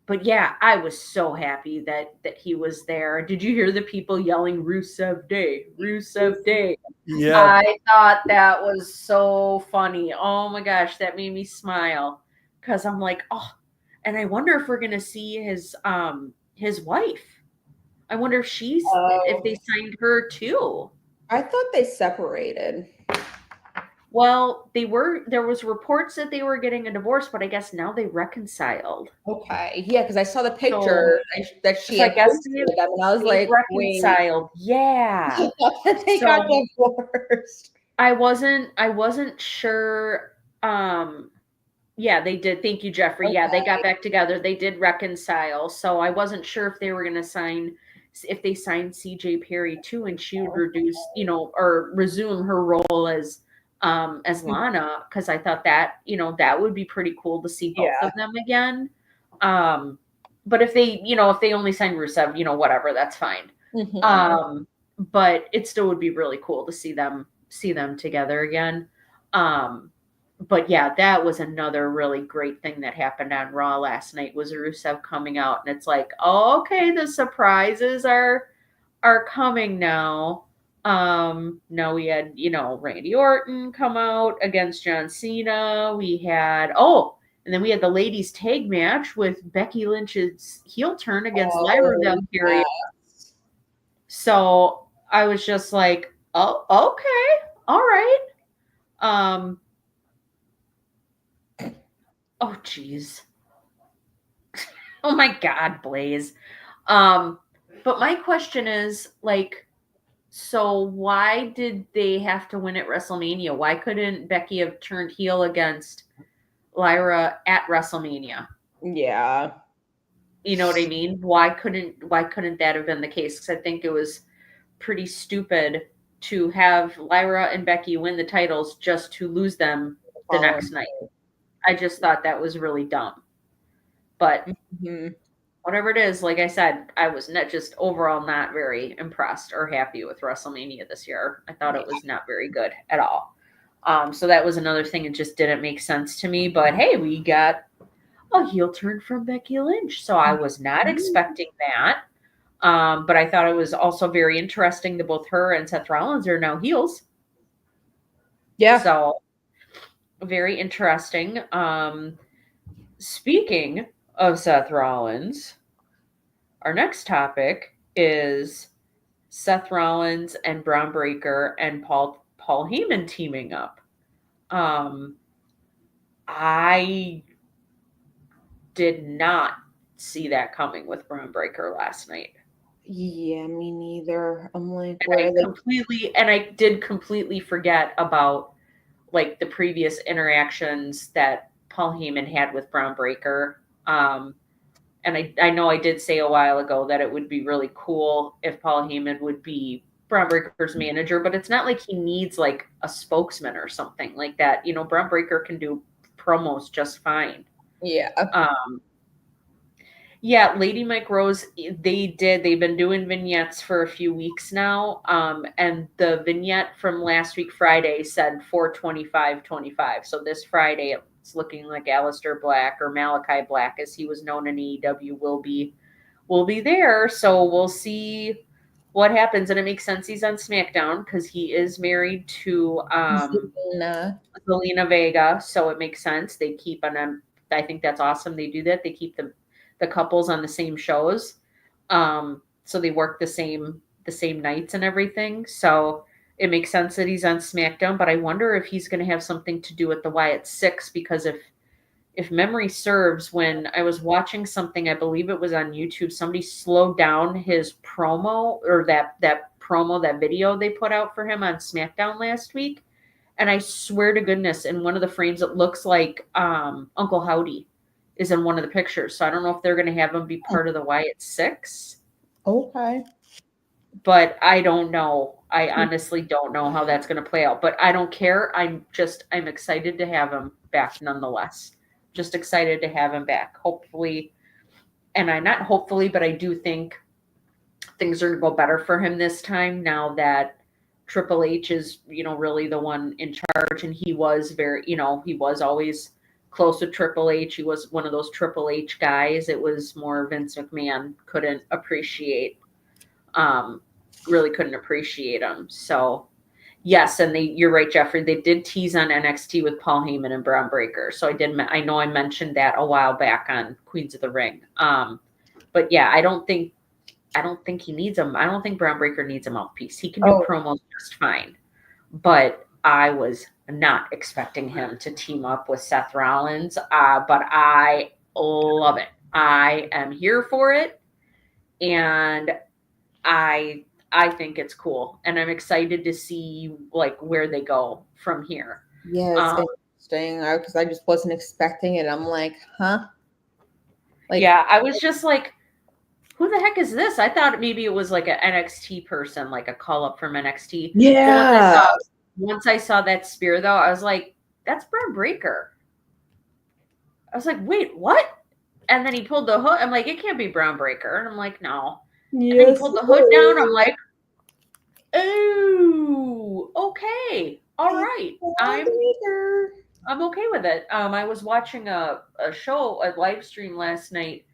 But yeah, I was so happy that he was there. Did you hear the people yelling Rusev Day, Rusev Day? Yeah. I thought that was so funny. Oh my gosh, that made me smile because I'm like, oh, and I wonder if we're gonna see his wife. I wonder if if they signed her too. I thought they separated. Well, there was reports that they were getting a divorce, but I guess now they reconciled. Okay. Yeah, because I saw the picture that she So I had guess posted with them, and I was they like, reconciled. Yeah. I thought that they got divorced. I wasn't sure. Yeah, they did. Thank you, Jeffrey. Okay. Yeah, they got back together. They did reconcile. So I wasn't sure if they were going to if they signed CJ Perry too, and she would resume her role as Lana, because I thought that, that would be pretty cool to see both of them again. But if they only signed Rusev, whatever, that's fine. Mm-hmm. But it still would be really cool to see them together again. But yeah, that was another really great thing that happened on Raw last night, was Rusev coming out, and it's like, oh, okay, the surprises are coming now. Now we had, Randy Orton come out against John Cena. We had and then we had the ladies tag match with Becky Lynch's heel turn against Lyra Valkyria. So I was just like, oh, okay, all right. Oh, geez. Oh my God, Blaze. But my question is, so why did they have to win at WrestleMania? Why couldn't Becky have turned heel against Lyra at WrestleMania? Yeah. You know what I mean? Why couldn't that have been the case? Because I think it was pretty stupid to have Lyra and Becky win the titles just to lose them the next night. I just thought that was really dumb. But whatever it is, like I said, I was just overall not very impressed or happy with WrestleMania this year. I thought it was not very good at all. So that was another thing. It just didn't make sense to me. But hey, we got a heel turn from Becky Lynch. So I was not expecting that. But I thought it was also very interesting that both her and Seth Rollins are now heels. Yeah. So very interesting. Speaking of Seth Rollins, our next topic is Seth Rollins and Bron Breakker and Paul Heyman teaming up. I did not see that coming with Bron Breakker last night. Yeah, me neither. I'm like, I did completely forget about the previous interactions that Paul Heyman had with Bron Breakker. And I know I did say a while ago that it would be really cool if Paul Heyman would be Bron Breakker's manager, but it's not like he needs a spokesman or something like that. Bron Breakker can do promos just fine. Yeah. Yeah, Lady Mike Rose, they've been doing vignettes for a few weeks now. And the vignette from last week, Friday, said 4/25/25. So this Friday, it's looking like Aleister Black, or Malachi Black, as he was known in AEW, will be there. So we'll see what happens. And it makes sense he's on SmackDown because he is married to Zelina Vega. So it makes sense. They keep on them. I think that's awesome. They do that. They keep the couples on the same shows. so they work the same nights and everything. So it makes sense that he's on SmackDown, but I wonder if he's going to have something to do with the Wyatt Six, because if memory serves, when I was watching something, I believe it was on YouTube, somebody slowed down his promo, or that promo, that video they put out for him on SmackDown last week. And I swear to goodness, in one of the frames, it looks like Uncle Howdy is in one of the pictures. So I don't know if they're going to have him be part of the Wyatt Six. Okay. But I don't know. I honestly don't know how that's going to play out. But I don't care. I'm excited to have him back nonetheless. Just excited to have him back. Hopefully, and I not hopefully, but I do think things are going to go better for him this time now that Triple H is, really the one in charge. And he was he was always close with Triple H. He was one of those Triple H guys. It was more Vince McMahon couldn't appreciate. Really couldn't appreciate him. So yes, and you're right, Jeffrey. They did tease on NXT with Paul Heyman and Braun Breaker. So I know I mentioned that a while back on Queens of the Ring. But yeah, I don't think he needs him. I don't think Braun Breaker needs a mouthpiece. He can do promos just fine. But I was not expecting him to team up with Seth Rollins. But I love it. I am here for it. And I think it's cool, and I'm excited to see where they go from here. Yeah, it's interesting because I just wasn't expecting it. I'm like, huh? Yeah, I was just like, who the heck is this? I thought maybe it was like an NXT person, like a call up from NXT. Yeah. Once I saw that spear, though, I was like, that's Braun Breaker. I was like, wait, what? And then he pulled the hood. I'm like, it can't be Braun Breaker. And I'm like, no. Yes, and then he pulled the hood down. I'm like, oh, okay. All right. I'm okay with it. I was watching a live stream last night,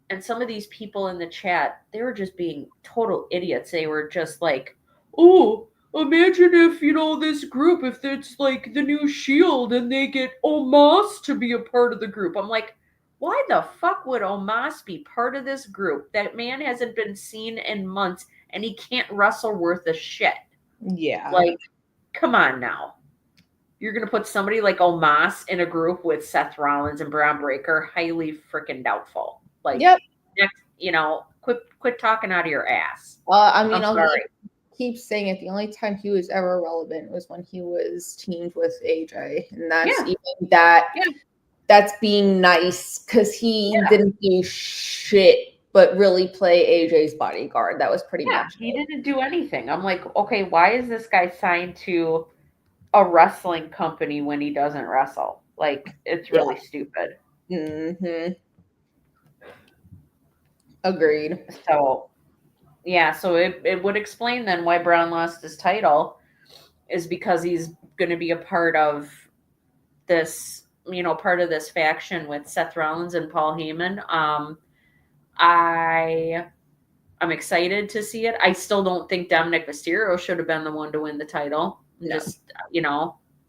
and some of these people in the chat, they were just being total idiots. They were just like, oh, imagine if, this group, if it's like the new Shield and they get Omos to be a part of the group. I'm like, why the fuck would Omos be part of this group? That man hasn't been seen in months, and he can't wrestle worth a shit. Yeah. Like, come on now. You're going to put somebody like Omos in a group with Seth Rollins and Braun Breaker? Highly freaking doubtful. Like, yep. Quit talking out of your ass. I'll keep saying it. The only time he was ever relevant was when he was teamed with AJ. And that's even that. Yeah. That's being nice because he didn't do shit but really play AJ's bodyguard. That was pretty much he didn't do anything. I'm like, okay, why is this guy signed to a wrestling company when he doesn't wrestle? Like, it's really stupid. Mm-hmm. Agreed. So it would explain then why Braun lost his title, is because he's going to be a part of this, part of this faction with Seth Rollins and Paul Heyman. I'm excited to see it. I still don't think Dominic Mysterio should have been the one to win the title. No. Just,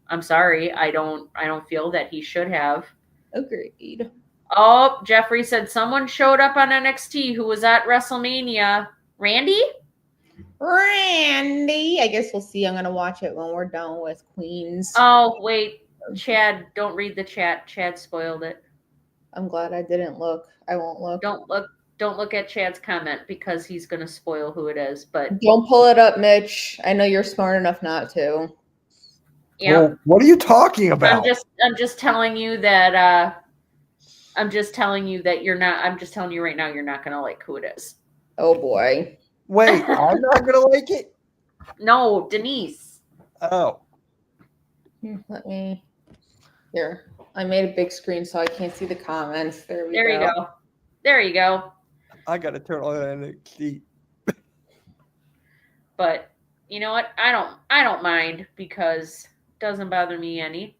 I'm sorry. I don't feel that he should have. Agreed. Oh, Jeffrey said someone showed up on NXT who was at WrestleMania. Randy? I guess we'll see. I'm going to watch it when we're done with Queens. Oh, wait. Chad, don't read the chat. Chad spoiled it. I'm glad I didn't look. I won't look. Don't look at Chad's comment because he's going to spoil who it is. But don't pull it up, Mitch. I know you're smart enough not to. Yeah. Well, what are you talking about? I'm just telling you that I'm just telling you right now you're not going to like who it is. Oh boy. Wait, I'm not going to like it? No, Denise. Oh. Let me. Here. I made a big screen so I can't see the comments. There you go. There you go. I got to turn on NXT. But you know what? I don't mind because it doesn't bother me any.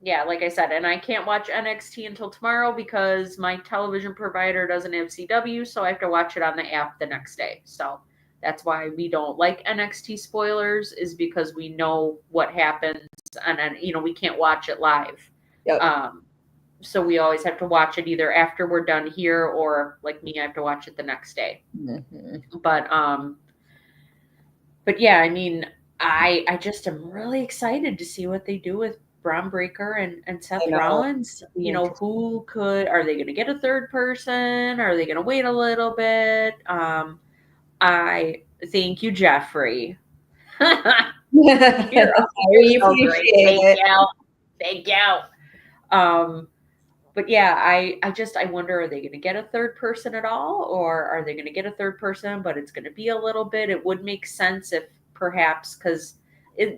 Yeah, like I said, and I can't watch NXT until tomorrow because my television provider doesn't have CW, so I have to watch it on the app the next day. So that's why we don't like NXT spoilers, is because we know what happens, and we can't watch it live. Yep. so we always have to watch it either after we're done here or like me, I have to watch it the next day. But yeah, I mean, I just am really excited to see what they do with Braun Breaker and Seth I know. Rollins. You know, are they going to get a third person? Are they going to wait a little bit? I thank you, Jeffrey. You're We so great. appreciate it. Thank you. But yeah, I wonder, are they going to get a third person at all, or are they going to get a third person, but it's going to be a little bit? It would make sense if perhaps, because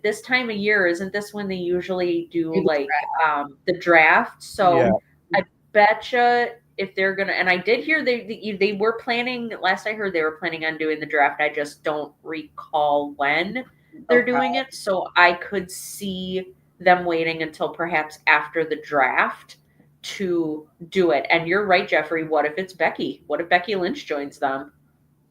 this time of year, isn't this when they usually do like the draft? So Yeah. I betcha if they're gonna, and I did hear they were planning. Last I heard, they were planning on doing the draft. I just don't recall when they're doing it. So I could see them waiting until perhaps after the draft to do it. And you're right, Jeffrey. What if it's Becky? What if Becky Lynch joins them?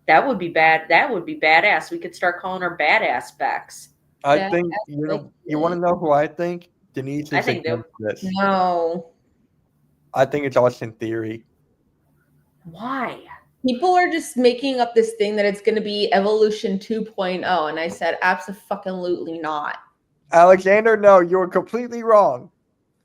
That would be bad. That would be badass. We could start calling her Badass Bex. I think you want to know who I think? Denise is against this. No. I think it's Austin Theory. Why? People are just making up this thing that it's going to be Evolution 2.0, and I said absolutely not. Alexander, no, you're completely wrong.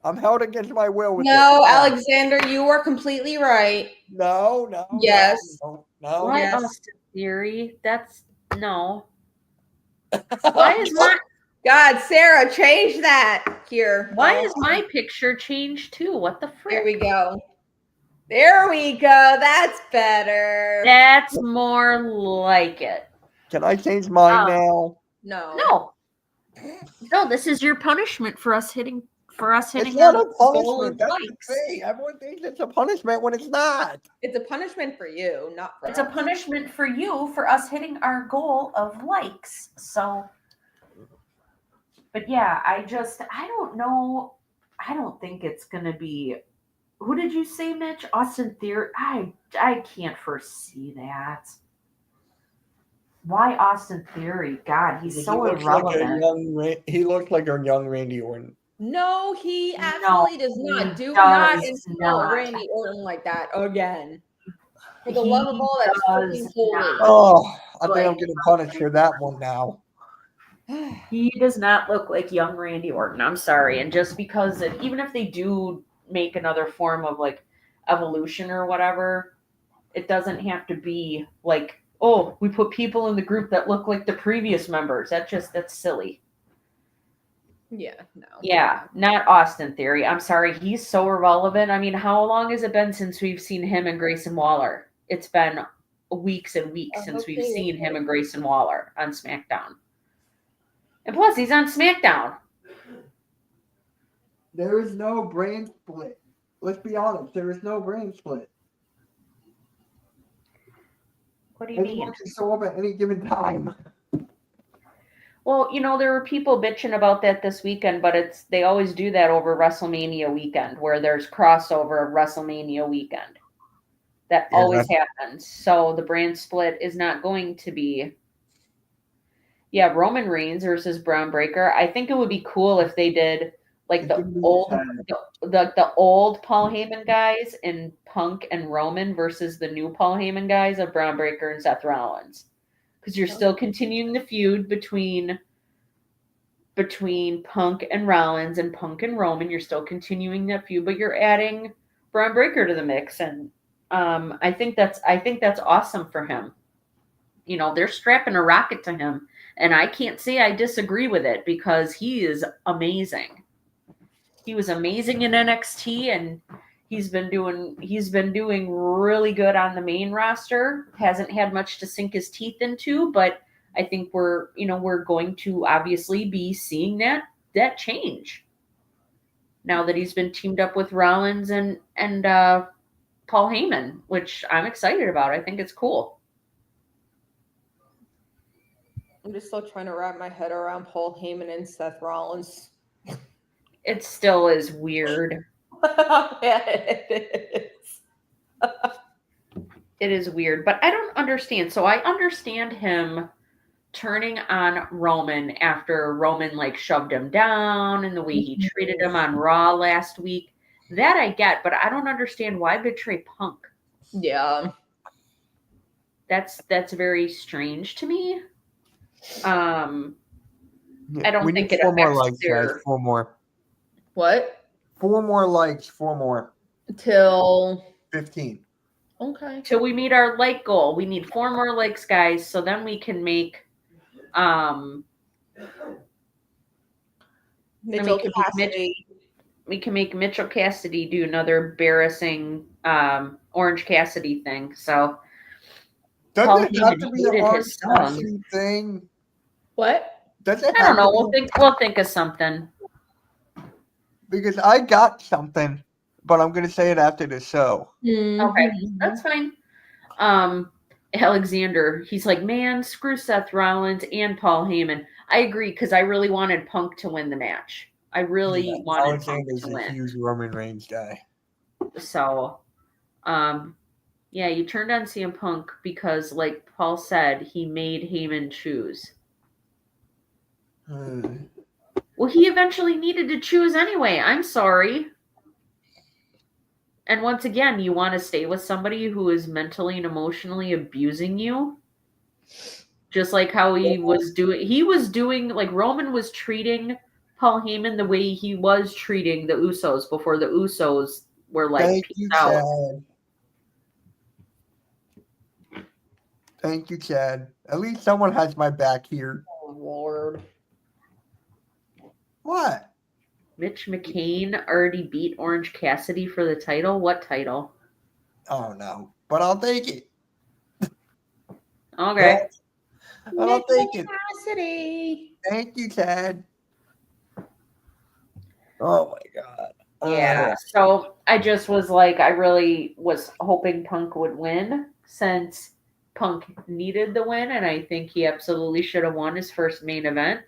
I'm held against my will with No, this. Alexander, you are completely right. No. Yes. No. What Yes. Austin Theory? That's no. Why is my God, Sarah, change that here. Why is my picture changed too? What the frick? There we go. There we go. That's better. That's more like it. Can I change mine now? No. No, this is your punishment for us hitting It's not our a goal of punishment. That's likes. the thing. Everyone thinks it's a punishment when it's not. It's a punishment for you, not for It's a us. punishment for you for us hitting our goal of likes. So, but yeah, I don't know. I don't think it's going to be. Who did you say, Mitch? Austin Theory? I can't foresee that. Why Austin Theory? God, he's so irrelevant. He looks like a young Randy Orton. No, he absolutely does not. Do does not insult not. Randy Orton like that again. For the He love of all that's does freaking holy. not. Oh, I think I'm getting punished for that one now. He does not look like young Randy Orton. I'm sorry. And just because even if they do make another form of like evolution or whatever, it doesn't have to be like, oh, we put people in the group that look like the previous members. That's silly. Yeah, no. Yeah, not Austin Theory. I'm sorry. He's so irrelevant. I mean, how long has it been since we've seen him and Grayson Waller? It's been weeks and weeks since we've seen him and Grayson Waller on SmackDown. And plus, he's on SmackDown. There is no brand split. Let's be honest. There is no brand split. What do you mean? Everyone can show up at any given time. Well, there were people bitching about that this weekend, but they always do that over WrestleMania weekend, where there's crossover of WrestleMania weekend. That always happens. So the brand split is not going to be. Yeah, Roman Reigns versus Braun Breaker. I think it would be cool if they did like the old Paul Heyman guys in Punk and Roman versus the new Paul Heyman guys of Braun Breaker and Seth Rollins. Because you're still continuing the feud between Punk and Rollins and Punk and Roman. You're still continuing that feud, but you're adding Braun Breaker to the mix, and I think that's awesome for him. They're strapping a rocket to him, and I can't say I disagree with it because he is amazing. He was amazing in NXT, and he's been doing really good on the main roster. Hasn't had much to sink his teeth into, but I think we're going to obviously be seeing that change now that he's been teamed up with Rollins and Paul Heyman, which I'm excited about. I think it's cool. I'm just still trying to wrap my head around Paul Heyman and Seth Rollins. It still is weird. It is. It is weird, but I don't understand. So I understand him turning on Roman after Roman shoved him down and the way he treated him on Raw last week. That I get, but I don't understand why betray Punk. Yeah. That's very strange to me. Yeah, I don't we think need it 4 more affects likes, guys. their 4 more. What? 4 more likes. 4 more. Till 15. okay. till we meet our like goal. We need 4 more likes, guys, so then we can make Mitchell can make Cassidy. we can make Mitchell Cassidy do another embarrassing Orange Cassidy thing. So Paul Doesn't it have to Heyman be an hated Orange his song. Cassidy thing? What? Does it I have don't know. to be? We'll think of something. Because I got something, but I'm going to say it after the show. Okay, that's fine. Alexander, he's like, man, screw Seth Rollins and Paul Heyman. I agree because I really wanted Punk to win the match. I really wanted Punk Alexander's to a win. huge Roman Reigns guy. So, yeah, you turned on CM Punk because, like Paul said, he made Heyman choose. Well, he eventually needed to choose anyway. I'm sorry. And once again, you want to stay with somebody who is mentally and emotionally abusing you? Just like how he was doing, like Roman was treating Paul Heyman the way he was treating the Usos before the Usos were like, Thank peace you, out. Chad. Thank you, Chad. At least someone has my back here. Oh Lord. What? Mitch McCain already beat Orange Cassidy for the title. What title? Oh no, but I'll take it. Okay. I'll take it. Cassidy. Thank you, Chad. Oh my God. Yeah. So I just was like, I really was hoping Punk would win since Punk needed the win, and I think he absolutely should have won his first main event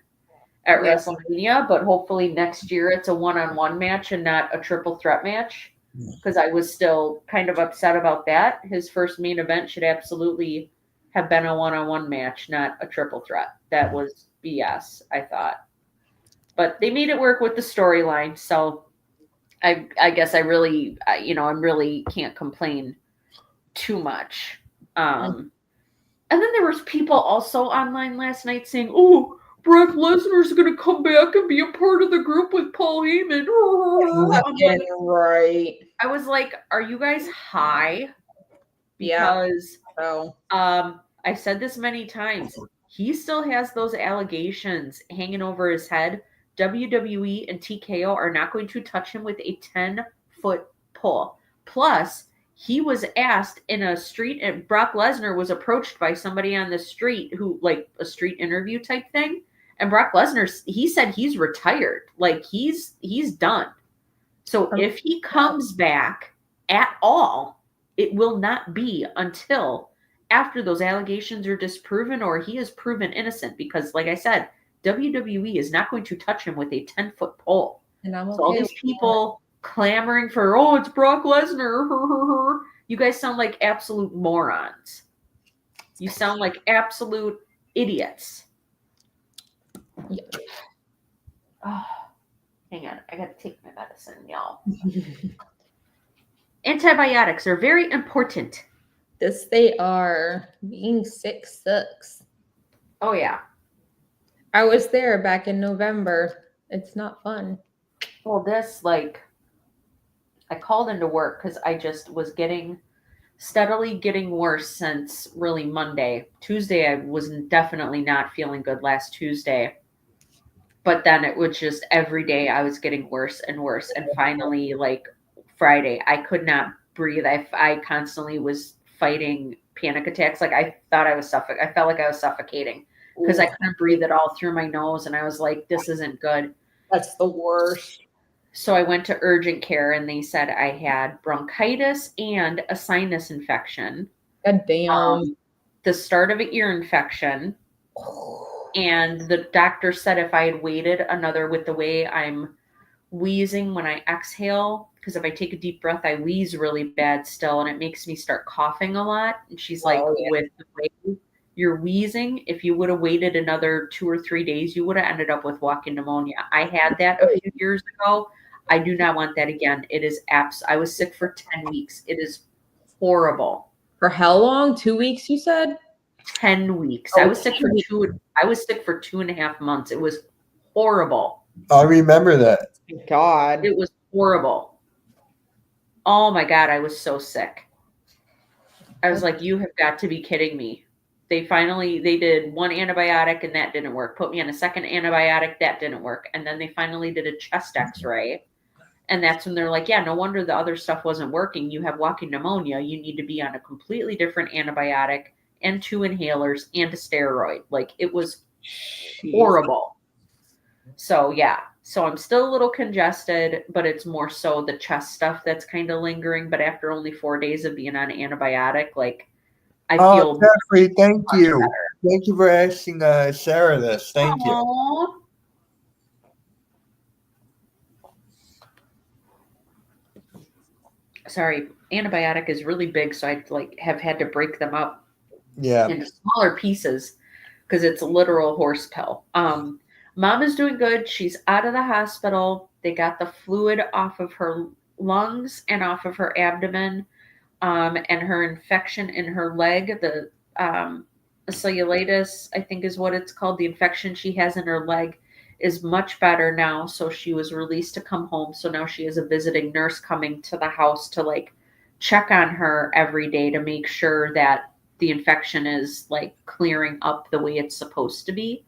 at WrestleMania. But hopefully next year it's a one-on-one match and not a triple threat match, because I was still kind of upset about that. His first main event should absolutely have been a one-on-one match, not a triple threat. That was BS, I thought. But they made it work with the storyline, so I guess I really, I really can't complain too much. And then there was people also online last night saying, "Oh, Brock Lesnar's going to come back and be a part of the group with Paul Heyman." Right. I was like, "Are you guys high?" Yeah. Because So I've said this many times. He still has those allegations hanging over his head. WWE and TKO are not going to touch him with a 10-foot pole. Plus, he was asked in a street, and Brock Lesnar was approached by somebody on the street who, like a street interview type thing. And Brock Lesnar, he said he's retired. Like he's done. So if he comes back at all, it will not be until after those allegations are disproven or he is proven innocent. Because, like I said, WWE is not going to touch him with a 10-foot pole. and I'm okay. So all these people clamoring for, oh, it's Brock Lesnar. You guys sound like absolute morons. You sound like absolute idiots. Yeah. Oh, hang on. I got to take my medicine, y'all. Antibiotics are very important. This they are. Being sick sucks. Oh, yeah. I was there back in November. It's not fun. Well, this, like, I called into work because I just was steadily getting worse since really Monday. Tuesday, I was definitely not feeling good last Tuesday. But then it was just every day I was getting worse and worse. And finally, like Friday, I could not breathe. I constantly was fighting panic attacks. Like I thought I was I felt like I was suffocating because I couldn't breathe at all through my nose. And I was like, this isn't good. That's the worst. So I went to urgent care and they said I had bronchitis and a sinus infection. God damn. The start of an ear infection. And the doctor said if I had waited another, with the way I'm wheezing when I exhale, because if I take a deep breath, I wheeze really bad still, and it makes me start coughing a lot. And she's like, with the way you're wheezing, if you would have waited another 2 or 3 days, you would have ended up with walking pneumonia. I had that a few years ago. I do not want that again. It is I was sick for 10 weeks. It is horrible. For how long? 2 weeks, you said? 10 weeks. Oh, I was sick 10 for weeks. I was sick for 2.5 months. It was horrible. I remember that. God. It was horrible. Oh my God, I was so sick. I was like, you have got to be kidding me. They did one antibiotic and that didn't work. Put me on a second antibiotic, that didn't work. And then they finally did a chest x-ray. And that's when they're like, yeah, no wonder the other stuff wasn't working. You have walking pneumonia. You need to be on a completely different antibiotic and 2 inhalers and a steroid. Like, it was horrible. So yeah, so I'm still a little congested, but it's more so the chest stuff that's kind of lingering. But after only 4 days of being on antibiotic, like, I feel Jeffrey, thank much you. better. Thank you for asking Sarah this. Thank you. Aw. Sorry, antibiotic is really big, so I have had to break them up Yeah. into smaller pieces because it's a literal horse pill. Mom is doing good. She's out of the hospital. They got the fluid off of her lungs and off of her abdomen, and her infection in her leg, the cellulitis, I think is what it's called. The infection she has in her leg is much better now. So she was released to come home. So now she has a visiting nurse coming to the house to like check on her every day to make sure that the infection is like clearing up the way it's supposed to be.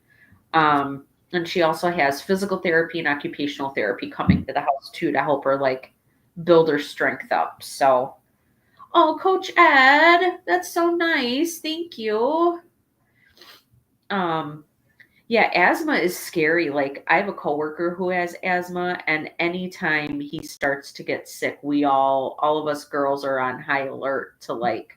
And she also has physical therapy and occupational therapy coming to the house too to help her like build her strength up. So, oh, Coach Ed, that's so nice. Thank you. Yeah, asthma is scary. Like, I have a coworker who has asthma, and anytime he starts to get sick, all of us girls are on high alert to like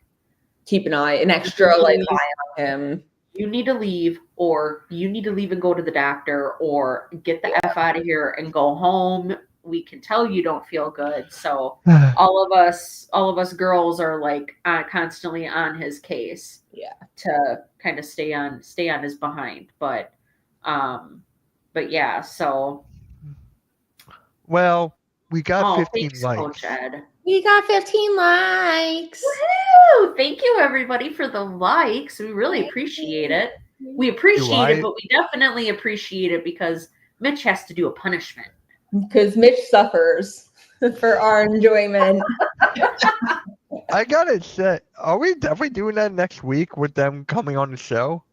Keep an extra like eye on him. You need to leave, or you need to leave and go to the doctor, or get the F out of here and go home. We can tell you don't feel good. So all of us girls are like constantly on his case. Yeah. To kind of stay on his behind. But yeah, so. Well, we got 15 thanks, likes. Coach Ed. We got 15 likes. Woohoo! Thank you, everybody, for the likes. We really appreciate it. We appreciate it, but we definitely appreciate it because Mitch has to do a punishment. Because Mitch suffers for our enjoyment. I gotta say, are we definitely doing that next week with them coming on the show?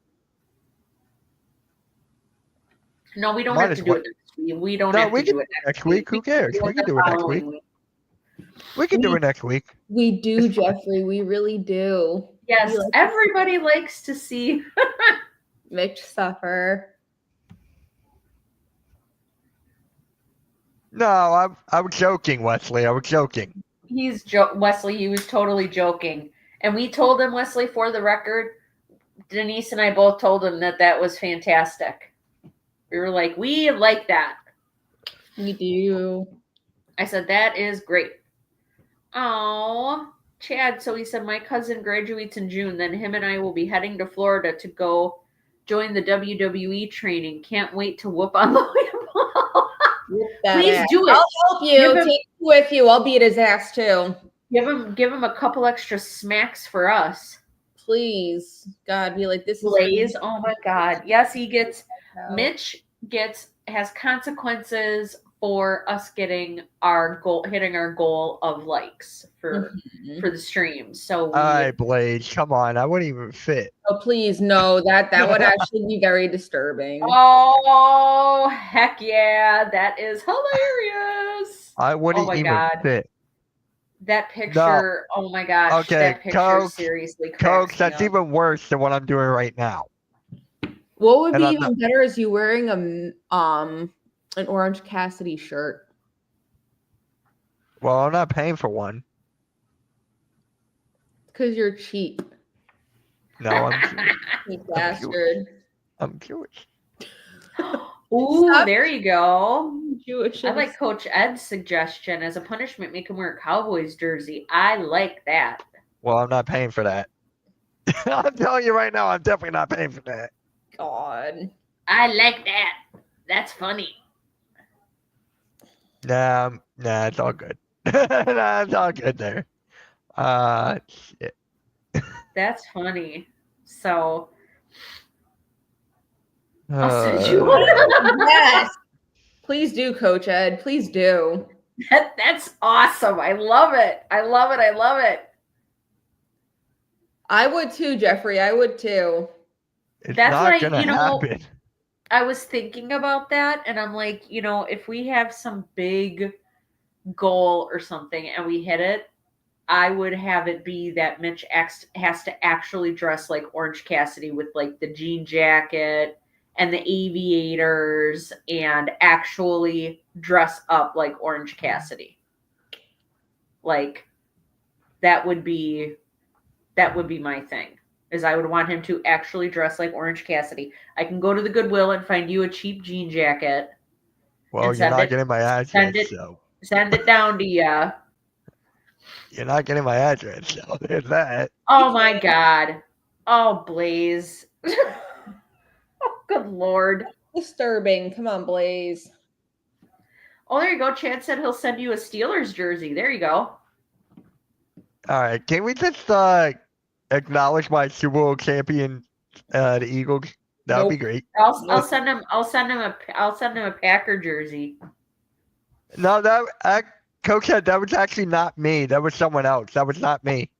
No, we don't have to do it next week. We don't have to do it next week. Who cares? We can do it next week. We can do it next week. We do, Jeffrey. We really do. Yes, everybody likes to see Mitch suffer. No, I was joking, Wesley. I was joking. Wesley, he was totally joking. And we told him, Wesley, for the record, Denise and I both told him that was fantastic. We were like, we like that. We do. I said, that is great. Oh, Chad. So he said, my cousin graduates in June. Then him and I will be heading to Florida to go join the WWE training. Can't wait to whoop on Logan Paul. Please do it. I'll help you. Take me with you. I'll beat his ass too. Give him a couple extra smacks for us. Please. God, be like this. Blaze. Oh my God. Yes, he gets. Mitch has consequences for us hitting our goal of likes for the stream. So Blaze, come on, I wouldn't even fit. Oh please, no, that would actually be very disturbing. Oh heck yeah, that is hilarious. I wouldn't even fit. That picture, no. Oh my gosh. Okay, that picture seriously Coach, that's even worse than what I'm doing right now. What would be even better is you wearing an Orange Cassidy shirt. Well, I'm not paying for one. Because you're cheap. No, I'm cheap. Bastard. I'm Jewish. Ooh, there you go. Jewish. I like Coach Ed's suggestion. As a punishment, make him wear a Cowboys jersey. I like that. Well, I'm not paying for that. I'm telling you right now, I'm definitely not paying for that. God. I like that. That's funny. Nah, it's all good. Nah, it's all good there. Shit. That's funny. So I'll send you one. Yes. Please do, Coach Ed. Please do. That's awesome. I love it. I love it. I love it. I would too, Jeffrey. I would too. It's That's not why, gonna you know, happen. I was thinking about that and I'm like, you know, if we have some big goal or something and we hit it, I would have it be that Mitch has to actually dress like Orange Cassidy with like the jean jacket and the aviators and actually dress up like Orange Cassidy. Like that would be my thing. Is I would want him to actually dress like Orange Cassidy. I can go to the Goodwill and find you a cheap jean jacket. Well, And you're send not it- getting my address, so Send it down to you. you're not getting my address, so there's that. Oh my God. Oh, Blaze. Oh, good Lord. Disturbing. Come on, Blaze. Oh, there you go. Chad said he'll send you a Steelers jersey. There you go. All right, can we just acknowledge my Super Bowl champion, the Eagles? That would be Nope. great. I'll send him a Packer jersey. No, Coach said that was actually not me. That was someone else. That was not me.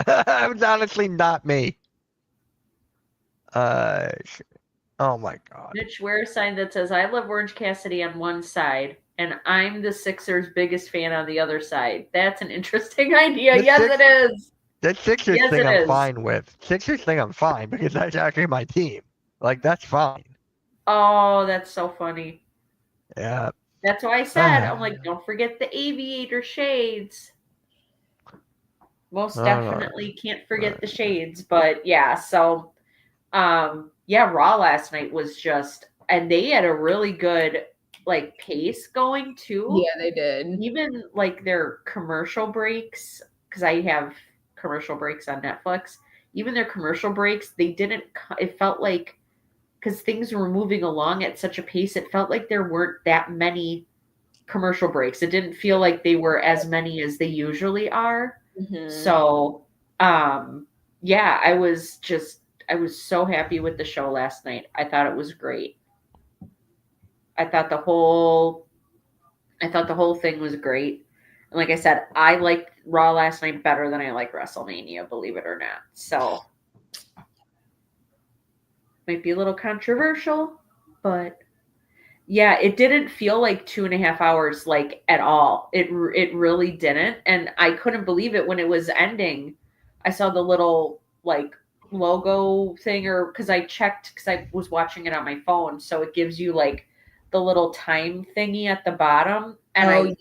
That was honestly not me. Oh my God. Mitch, wear a sign that says I love Orange Cassidy on one side and I'm the Sixers' biggest fan on the other side. That's an interesting idea. The Yes, Six- it is. That Sixers Yes, thing it I'm is. fine with. Sixers thing I'm fine because that's actually my team. Like, that's fine. Oh, that's so funny. Yeah. That's why I said, I'm like, don't forget the aviator shades. Most definitely can't forget the shades. But yeah, so yeah, Raw last night was just, and they had a really good like pace going too. Yeah, they did. Even like their commercial breaks, because I have commercial breaks on Netflix. Even their commercial breaks, they didn't. It felt like because things were moving along at such a pace, it felt like there weren't that many commercial breaks. It didn't feel like they were as many as they usually are. Mhm. So, yeah, I was so happy with the show last night. I thought it was great. I thought the whole thing was great. And like I said, I liked Raw last night better than I like WrestleMania, believe it or not. So, might be a little controversial, but yeah, it didn't feel like 2.5 hours, like at all. It really didn't, and I couldn't believe it when it was ending. I saw the little like logo thing, or because I checked because I was watching it on my phone, so it gives you like the little time thingy at the bottom, and I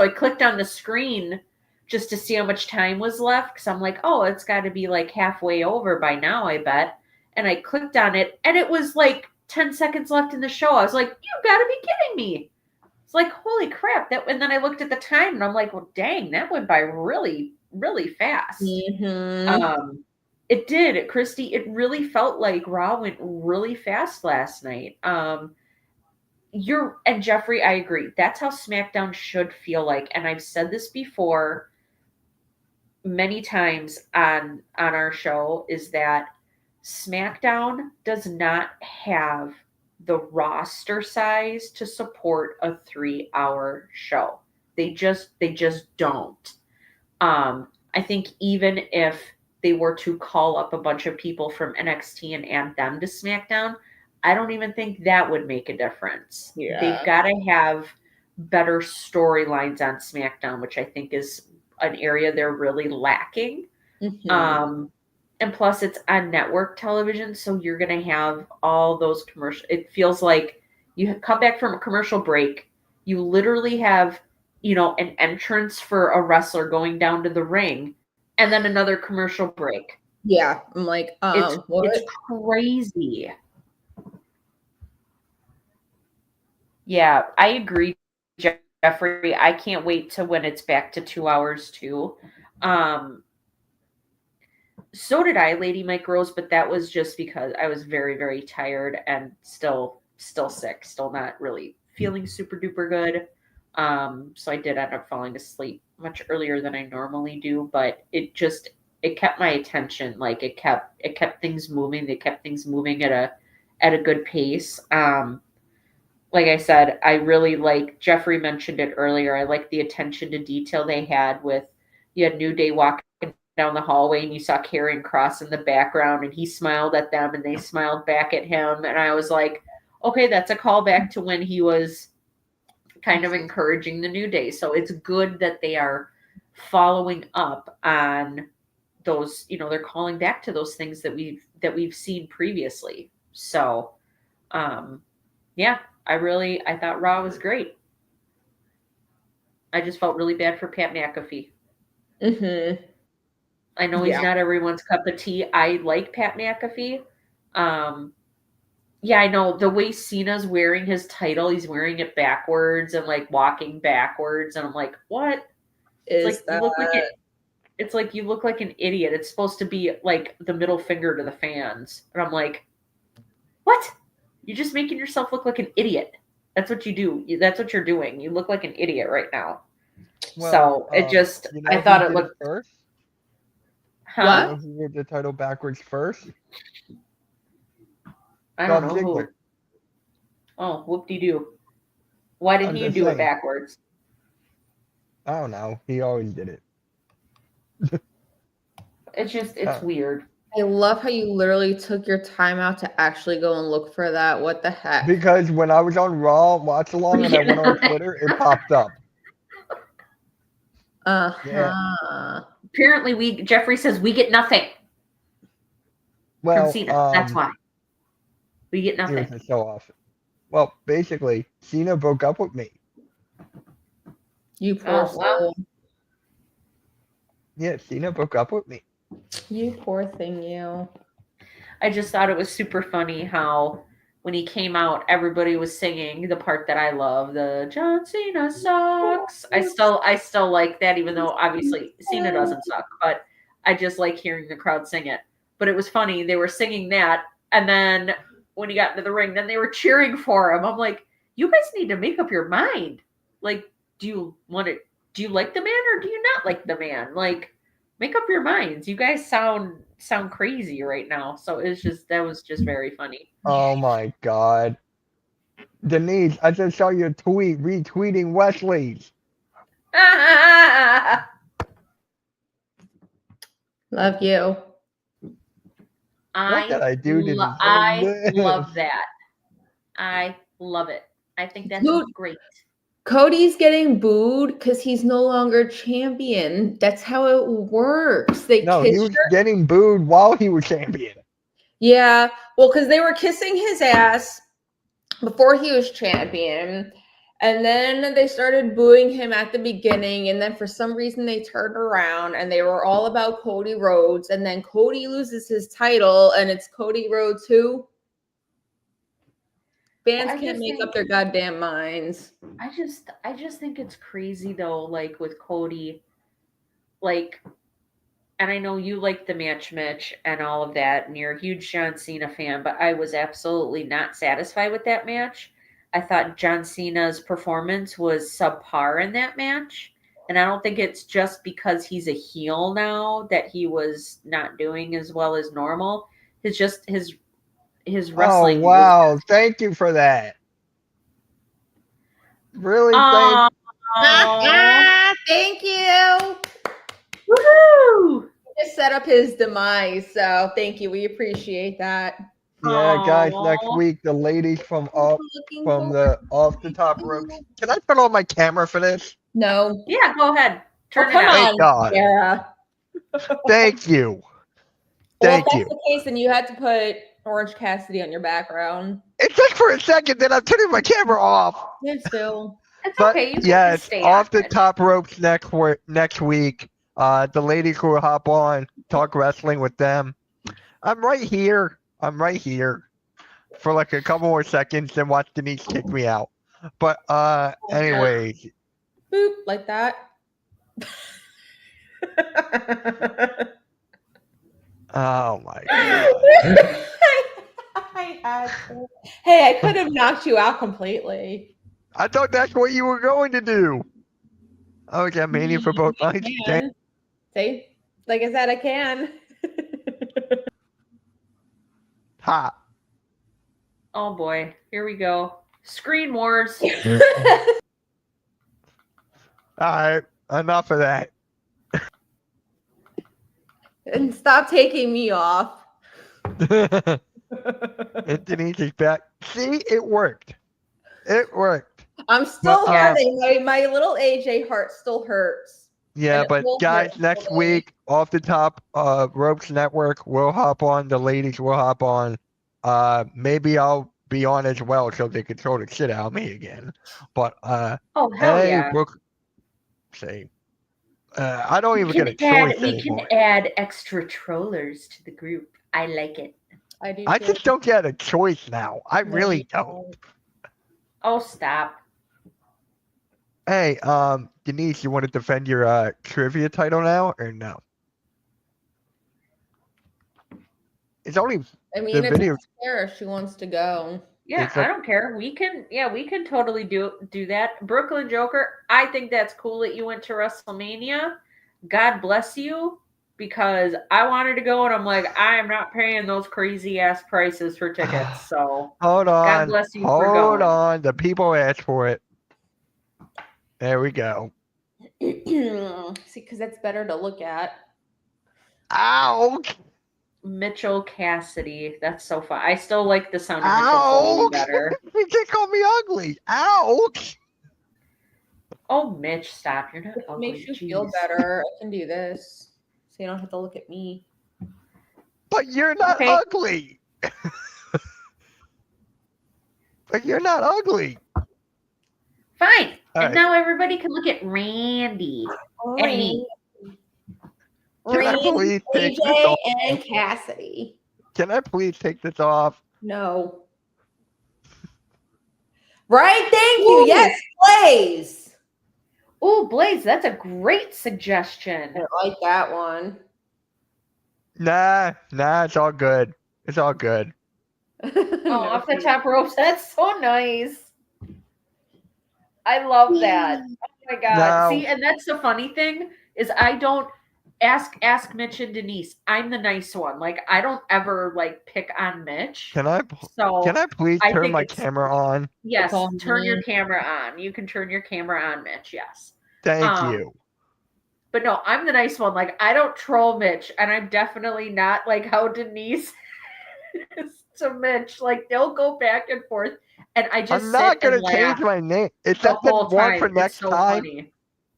clicked on the screen just to see how much time was left because I'm like, oh, it's got to be like halfway over by now, I bet. And I clicked on it, and it was like 10 seconds left in the show. I was like, you gotta be kidding me. It's like, holy crap. And then I looked at the time and I'm like, well, dang, that went by really, really fast. Mhm. It did, Christy. It really felt like Raw went really fast last night. And Jeffrey, I agree. That's how SmackDown should feel like. And I've said this before many times on our show, is that SmackDown does not have the roster size to support a 3-hour show. They just don't. I think even if they were to call up a bunch of people from NXT and add them to SmackDown, I don't even think that would make a difference. Yeah. They've got to have better storylines on SmackDown, which I think is an area they're really lacking. Mhm. And plus it's on network television, so you're going to have all those commercials. It feels like you come back from a commercial break, you literally have, an entrance for a wrestler going down to the ring and then another commercial break. Yeah, I'm like, what? It's crazy. Yeah, I agree, Jeffrey. I can't wait to when it's back to 2 hours too. So did I, Lady Mike Rose, but that was just because I was very, very tired and still sick, still not really feeling super duper good. So I did end up falling asleep much earlier than I normally do, but it kept my attention. Like it kept things moving. They kept things moving at a good pace. Like I said, I really like, Jeffrey mentioned it earlier. I like the attention to detail they had with, you had New Day walking down the hallway and you saw Karrion Kross in the background and he smiled at them and they smiled back at him. And I was like, okay, that's a callback to when he was kind of encouraging the New Day. So it's good that they are following up on those, they're calling back to those things that we've seen previously. So yeah, I thought Raw was great. I just felt really bad for Pat McAfee. Mm-hmm. I know he's not everyone's cup of tea. I like Pat McAfee. Yeah, I know the way Cena's wearing his title, he's wearing it backwards and like walking backwards, and I'm like, what? It's like you look like an idiot. It's supposed to be like the middle finger to the fans, and I'm like, what? You're just making yourself look like an idiot. That's what you do. That's what you're doing. You look like an idiot right now. Well, So it just, I thought it looked. First? Huh? You know who wore the title backwards first? I don't know Dolph who. Ziggler. Oh, whoop-de-doo. Why did I'm he just do it saying. backwards? I don't know. He always did it. It's weird. I love how you literally took your time out to actually go and look for that. What the heck? Because when I was on Raw watch along and I went on Twitter, it popped up. Apparently, Jeffrey says we get nothing Well, from Cena. That's why. We get nothing. Here's the show off. Well, basically, Cena broke up with me. You poor soul. Yeah, Cena broke up with me. You poor thing, you. I just thought it was super funny how when he came out, everybody was singing the part that I love, the John Cena sucks. I still like that, even though obviously Cena doesn't suck, but I just like hearing the crowd sing it. But it was funny. They were singing that, and then when he got into the ring, then they were cheering for him. I'm like, you guys need to make up your mind. Like, do you like the man or do you not like the man? Like, make up your minds. You guys sound crazy right now. So that was just very funny. Oh my God. Denise, I just saw your tweet retweeting Wesley's. Love you. What did I do to deserve I this? love that. I love it. I think that's great. Cody's getting booed because he's no longer champion. That's how it works. He was getting booed while he was champion. Yeah, well, because they were kissing his ass before he was champion. And then they started booing him at the beginning. And then for some reason they turned around and they were all about Cody Rhodes. And then Cody loses his title and it's Cody Rhodes who? Fans can't make up their goddamn minds. I just think it's crazy though, like with Cody, like, and I know you like the match, Mitch, and all of that, and you're a huge John Cena fan, but I was absolutely not satisfied with that match. I thought John Cena's performance was subpar in that match. And I don't think it's just because he's a heel now that he was not doing as well as normal. It's just his wrestling. Oh, wow. Thank you for that. Really? Thank you. Woohoo! Just set up his demise. So thank you. We appreciate that. Yeah, guys, next week, the ladies from the off the top rope. Can I turn on my camera for this? No. Yeah, go ahead. Turn it on. Thank God. Yeah. Thank you. Well, if that's the case, then you had to put Orange Cassidy on your background. It took for a second, then I'm turning my camera off. It's still. It's but okay. You yes, stay off the it. top ropes next week. The ladies will hop on, talk wrestling with them. I'm right here for like a couple more seconds, then watch Denise kick me out. But anyways. Boop, like that. Oh my God. I had to. Hey, I could have knocked you out completely. I thought that's what you were going to do. Oh, is that Mania for both nights? Damn. Can. See? Like I said, I can. Ha. Oh boy, here we go. Screen wars. Alright, enough of that. And stop taking me off. And Denise is back. See, it worked. It worked. I'm still But, hurting. My little AJ heart still hurts. Yeah, And it but will guys, hurt next today. week, Off the Top Ropes Network will hop on. The ladies will hop on. Maybe I'll be on as well so they can throw the shit out of me again. But Oh hell hey, yeah. Brooke, say, I don't even get a We can choice anymore. add extra trollers to the group. I like it. I do. I too. just don't get a choice now. I No, really you don't. Oh stop. Hey, Denise, you want to defend your trivia title now or no? It's only I mean, the it's video. up to Sarah if she wants to go. Yeah, It's I a- don't care. We can totally do that. Brooklyn Joker, I think that's cool that you went to WrestleMania. God bless you, because I wanted to go and I'm like, I am not paying those crazy ass prices for tickets. So Hold on. bless you for Hold going. on. The people asked for it. There we go. See, because that's better to look at. Ow! Mitchell Cassidy. That's so fun. I still like the sound of Mitchell Ow! Foley better. You can't call me ugly. Ouch! Oh, Mitch, stop. You're not If it ugly. makes you feel Jeez. better, I can do this. So you don't have to look at me. But you're not Okay. ugly. But you're not ugly. Fine. All And right. now everybody can look at Randy. And me. Can I please take this AJ off? and Cassidy. Can I please take this off? No. Right? Thank you. Ooh. Yes, Blaze. Oh, Blaze, that's a great suggestion. I like that one. Nah, it's all good. It's all good. Oh, off the top ropes. That's so nice. I love that. Oh my god. Now- See, and that's the funny thing is I don't ask Mitch and Denise. I'm the nice one. Like I don't ever like pick on Mitch. Can I please I turn think my it's- camera on? Yes, It's on turn your me. camera on. You can turn your camera on, Mitch. Yes. Thank Um, you. But no, I'm the nice one. Like I don't troll Mitch, and I'm definitely not like how Denise is to Mitch. Like they'll go back and forth, and I just I'm not sit and gonna change laugh my name. It's the just that whole one time. for It's next so time. funny.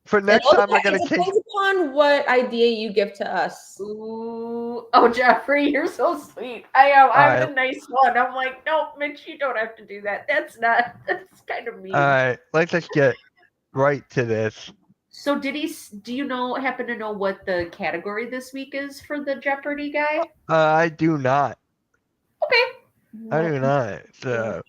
For next time, I'm gonna It change. depends upon what idea you give to us. Ooh, oh Jeffrey, you're so sweet. I am. I'm Alright. the nice one. I'm like, no, Mitch, you don't have to do that. That's kind of mean. All right, let's just get right to this. So do you happen to know what the category this week is for the Jeopardy guy? I do not. Okay. I do not. So,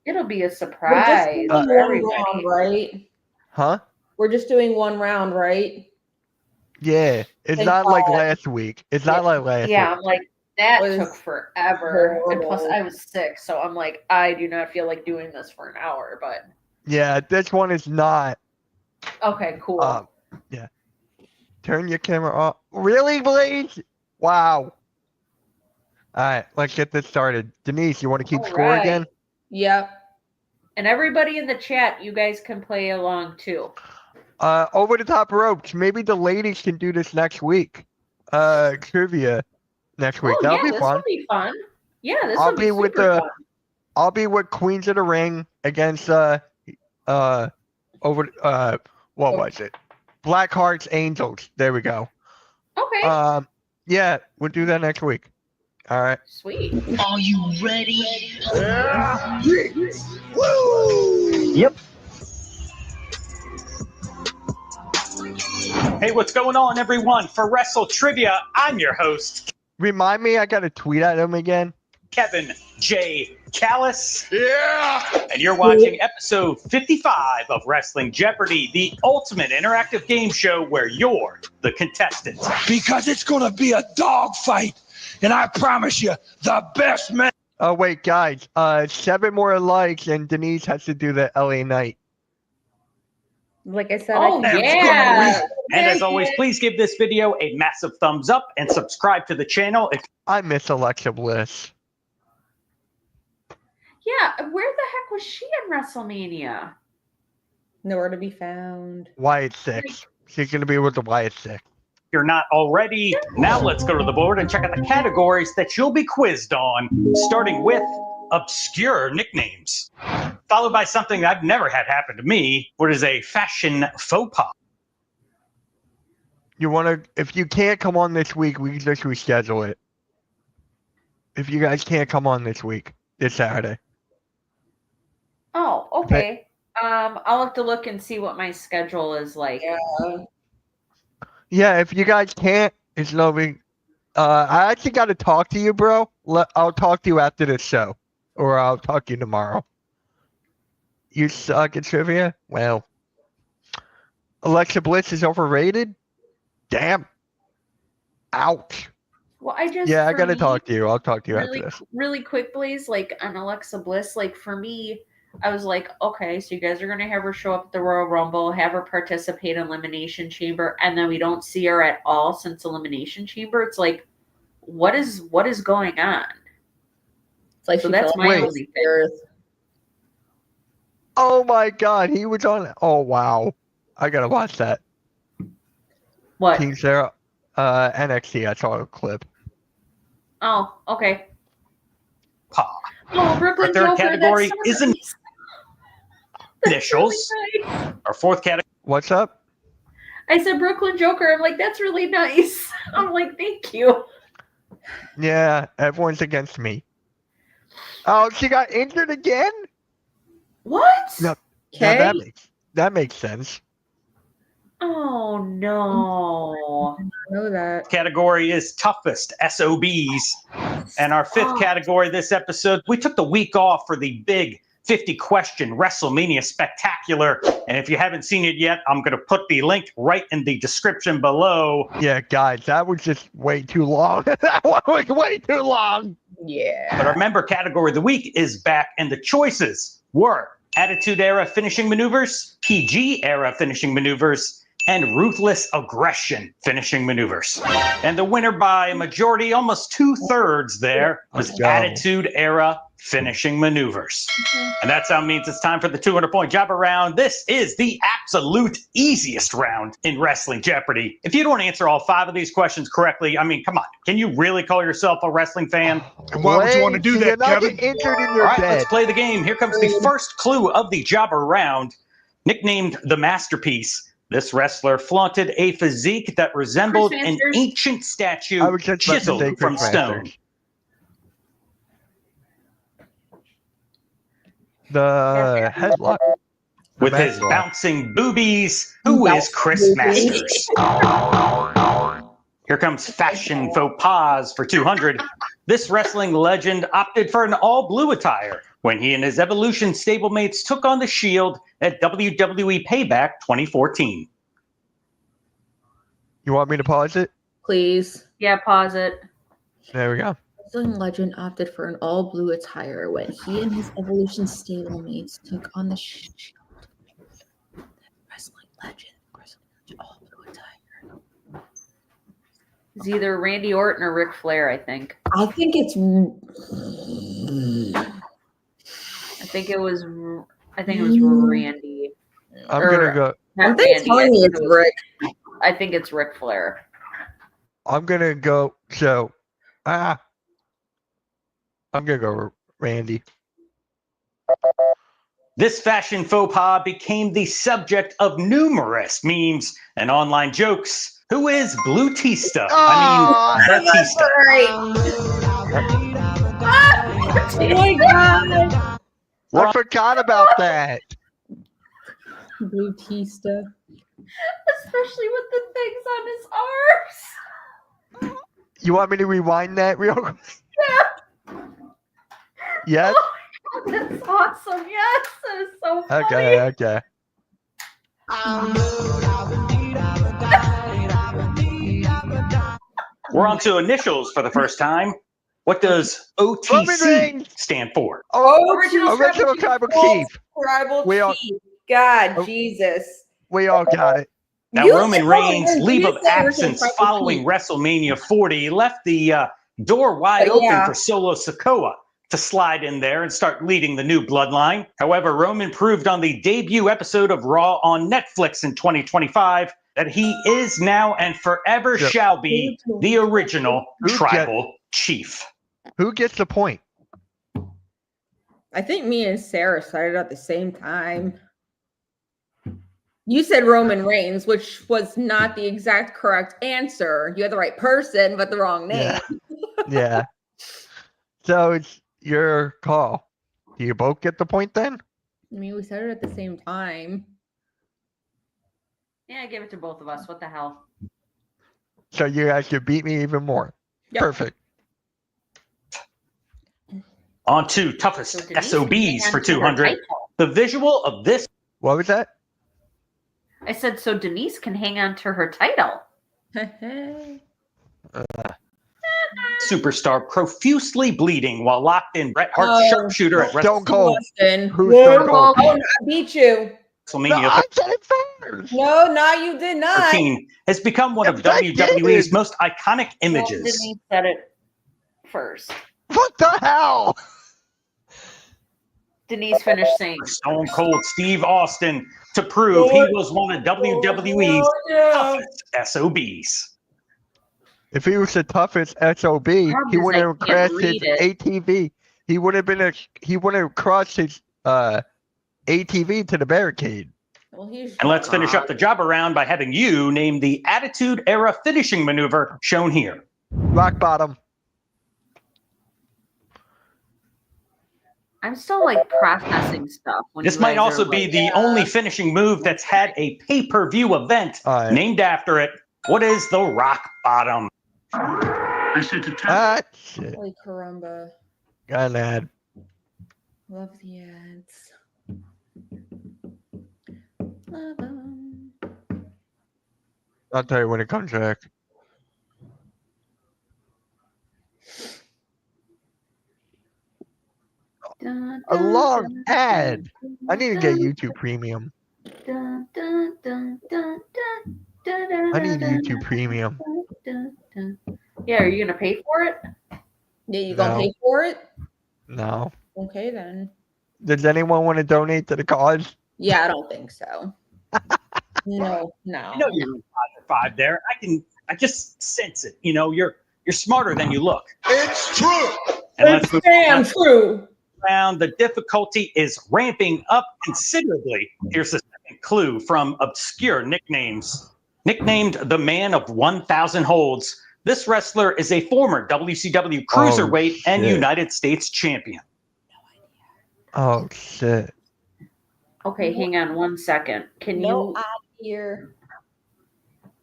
It'll be a We're just surprise doing for one everybody. round, right? huh? We're just doing one round, right? Yeah, it's Thank not like God. last week. It's not like last Yeah, week. I'm like, that Was took forever. And plus horrible. I was sick, so I'm like, I do not feel like doing this for an hour, but Yeah, this one is not. okay, cool. Yeah. Turn your camera off. Really, Blaze? Wow. All right, let's get this started. Denise, you want to keep All score right. again? Yep. And everybody in the chat, you guys can play along too. Over the top ropes. Maybe the ladies can do this next week. Trivia next week. Oh That'll yeah, be this fun. will be fun. Yeah, this I'll will be be with super the- fun. I'll be with Queens of the Ring against what was it? Black Hearts Angels. There we go. Okay, Yeah, we'll do that next week. All right. sweet. Are you ready? Yep. Hey, what's going on, everyone? For Wrestle Trivia, I'm your host, Remind me, I gotta tweet at him again. Kevin J. Callis, Yeah. and you're watching episode 55 of Wrestling Jeopardy, the ultimate interactive game show where you're the contestant. Because it's gonna be a dogfight, and I promise you, the best man. Oh wait, guys. 7 more likes, and Denise has to do the LA Knight Like I said, Oh, I can yeah. And as always, please give this video a massive thumbs up and subscribe to the channel. If I miss Alexa Bliss. Yeah, where the heck was she in WrestleMania? nowhere to be found. Wyatt 6. She's going to be with the Wyatt 6. you're not already, now let's go to the board and check out the categories that you'll be quizzed on, starting with obscure nicknames, followed by something I've never had happen to me, what is a fashion faux pas. You want to, if you can't come on this week, we can just reschedule it. If you guys can't come on this week, this Saturday. Oh, okay. I'll have to look and see what my schedule is like. Yeah, if you guys can't, it's no big. I actually got to talk to you, bro. I'll talk to you after this show, or I'll talk to you tomorrow. You suck at trivia? Well, Alexa Bliss is overrated? Damn. Ouch. Well, I just Yeah, I for got to me, talk to you. I'll talk to you really, after this. really quick, Blaze, like on Alexa Bliss, like for me, I was like, okay, so you guys are gonna have her show up at the Royal Rumble, have her participate in Elimination Chamber, and then we don't see her at all since Elimination Chamber. It's like, what is going on? It's like So she that's fell my off only the thing. earth. Oh my God, he was on. Oh wow, I gotta watch that. What? Team Sarah, NXT. I saw a clip. Oh, okay. Pa. Oh, Brooklyn Our third Joker, category that's so isn't nice. That's really initials. nice. Our fourth category What's up? I said Brooklyn Joker. I'm like, that's really nice. I'm like, thank you. Yeah, everyone's against me. Oh, she got injured again? What? No. Okay. Yeah, that makes sense. Oh no. I know that. category is toughest SOBs. And our fifth Oh. category this episode, we took the week off for the big 50-question WrestleMania Spectacular. And if you haven't seen it yet, I'm going to put the link right in the description below. Yeah, guys, that was just way too long. That one was way too long. Yeah. But our member category of the week is back, and the choices were Attitude Era Finishing Maneuvers, PG Era Finishing Maneuvers, and Ruthless Aggression Finishing Maneuvers. And the winner by a majority, almost 2/3 there, was Let's go. Attitude Era Finishing Maneuvers. And that sound means it's time for the 200-point Jobber round. This is the absolute easiest round in Wrestling Jeopardy. If you don't answer all 5 of these questions correctly, I mean, come on. Can you really call yourself a wrestling fan? And why would you want to do You're that, not Kevin? getting injured in All your right, bed. let's play the game. Here comes the first clue of the Jobber round. Nicknamed the Masterpiece, this wrestler flaunted a physique that resembled Chris an Masters. ancient statue I was just about to say chiseled Chris from Masters. stone. The headlock. With his Masters. bouncing boobies, who is Chris Masters? Here comes fashion faux pas for 200. This wrestling legend opted for an all-blue attire when he and his Evolution stablemates took on the Shield at WWE Payback 2014. You want me to pause it? Please. Yeah, pause it. There we go. Wrestling legend opted for an all-blue attire when he and his Evolution stablemates took on the Shield. Wrestling legend, all-blue attire. It's either Randy Orton or Ric Flair, I think. I think it's. I think it was Randy. I'm Or- gonna go. Not I think Randy, telling you think it's it was- Rick. I think it's Ric Flair. I'm gonna go. So, I'm gonna go Randy. This fashion faux pas became the subject of numerous memes and online jokes. Who is Blue Tista? I mean, Batista. Oh my god! I forgot about that. Blue Tista. Especially with the things on his arms. You want me to rewind that real quick? Yeah. Yes? Oh, that's awesome. Yes, that is so funny. Okay. We're on to initials for the first time. What does Roman OTC Reigns. stand for? Oh, Original original tribal chief. Tribal We are- chief. God, Oh. Jesus. We all got it. Now, You Roman said Reigns' Reigns. leave You of said Reigns absence like a following tweet. WrestleMania 40 left the door wide open Yeah. for Solo Sikoa to slide in there and start leading the new bloodline. However, Roman proved on the debut episode of Raw on Netflix in 2025 that he is now and forever Sure. shall be the original Who get- tribal chief. Who gets the point? I think me and Sarah started at the same time. You said Roman Reigns, which was not the exact correct answer. You had the right person, but the wrong name. Yeah. Yeah. So it's your call. Do you both get the point then? I mean, we started at the same time. Yeah, give it to both of us. What the hell? So you guys could beat me even more. Yep. Perfect. On to toughest So Denise SOBs can for hang on to her 200. title. The visual of this What was that? I said so Denise can hang on to her title. superstar profusely bleeding while locked in Bret Hart's Oh. sharpshooter at Stone Cold. Austin. Who's Yeah. Stone Cold? Oh, no, I beat you. No, WrestleMania I said it first. No, you did not. 13 has become one of Yes, I WWE's did. most iconic Well, images. Denise said it first. What the hell? Denise finished saying, Stone Cold Steve Austin to prove he was one of WWE's toughest SOBs. If he was the toughest SOB, he Problem is wouldn't I have can't crashed his read it. ATV. He would have been he wouldn't have crossed his ATV to the barricade. Well, he's And let's finish up the job around by having you name the Attitude Era finishing maneuver shown here. Rock bottom. I'm still like processing stuff. When This you might guys also are be like, the only finishing move that's had a pay-per-view event All right. named after it. What is the rock bottom? Ah, shit. Holy caramba. Got an ad. Love the ads. Love 'em. I'll tell you when it comes back. dun, A dun, long dun, ad. dun, I need to get dun, YouTube Premium. dun, dun, dun, dun, dun, dun, dun, I need dun, YouTube Premium. dun, dun. Yeah, are you gonna pay for it? Yeah, you gonna No. pay for it? No. Okay then. Does anyone want to donate to the cause? Yeah, I don't think so. No. I know you're in 5 there. I just sense it. You know, you're smarter than you look. It's true. And let's move Damn on true. around. The difficulty is ramping up considerably. Here's the second clue from obscure nicknames. Nicknamed the Man of 1,000 Holds, this wrestler is a former WCW Cruiserweight and shit. United States champion. Oh shit. Okay, hang on 1 second. Can No you idea.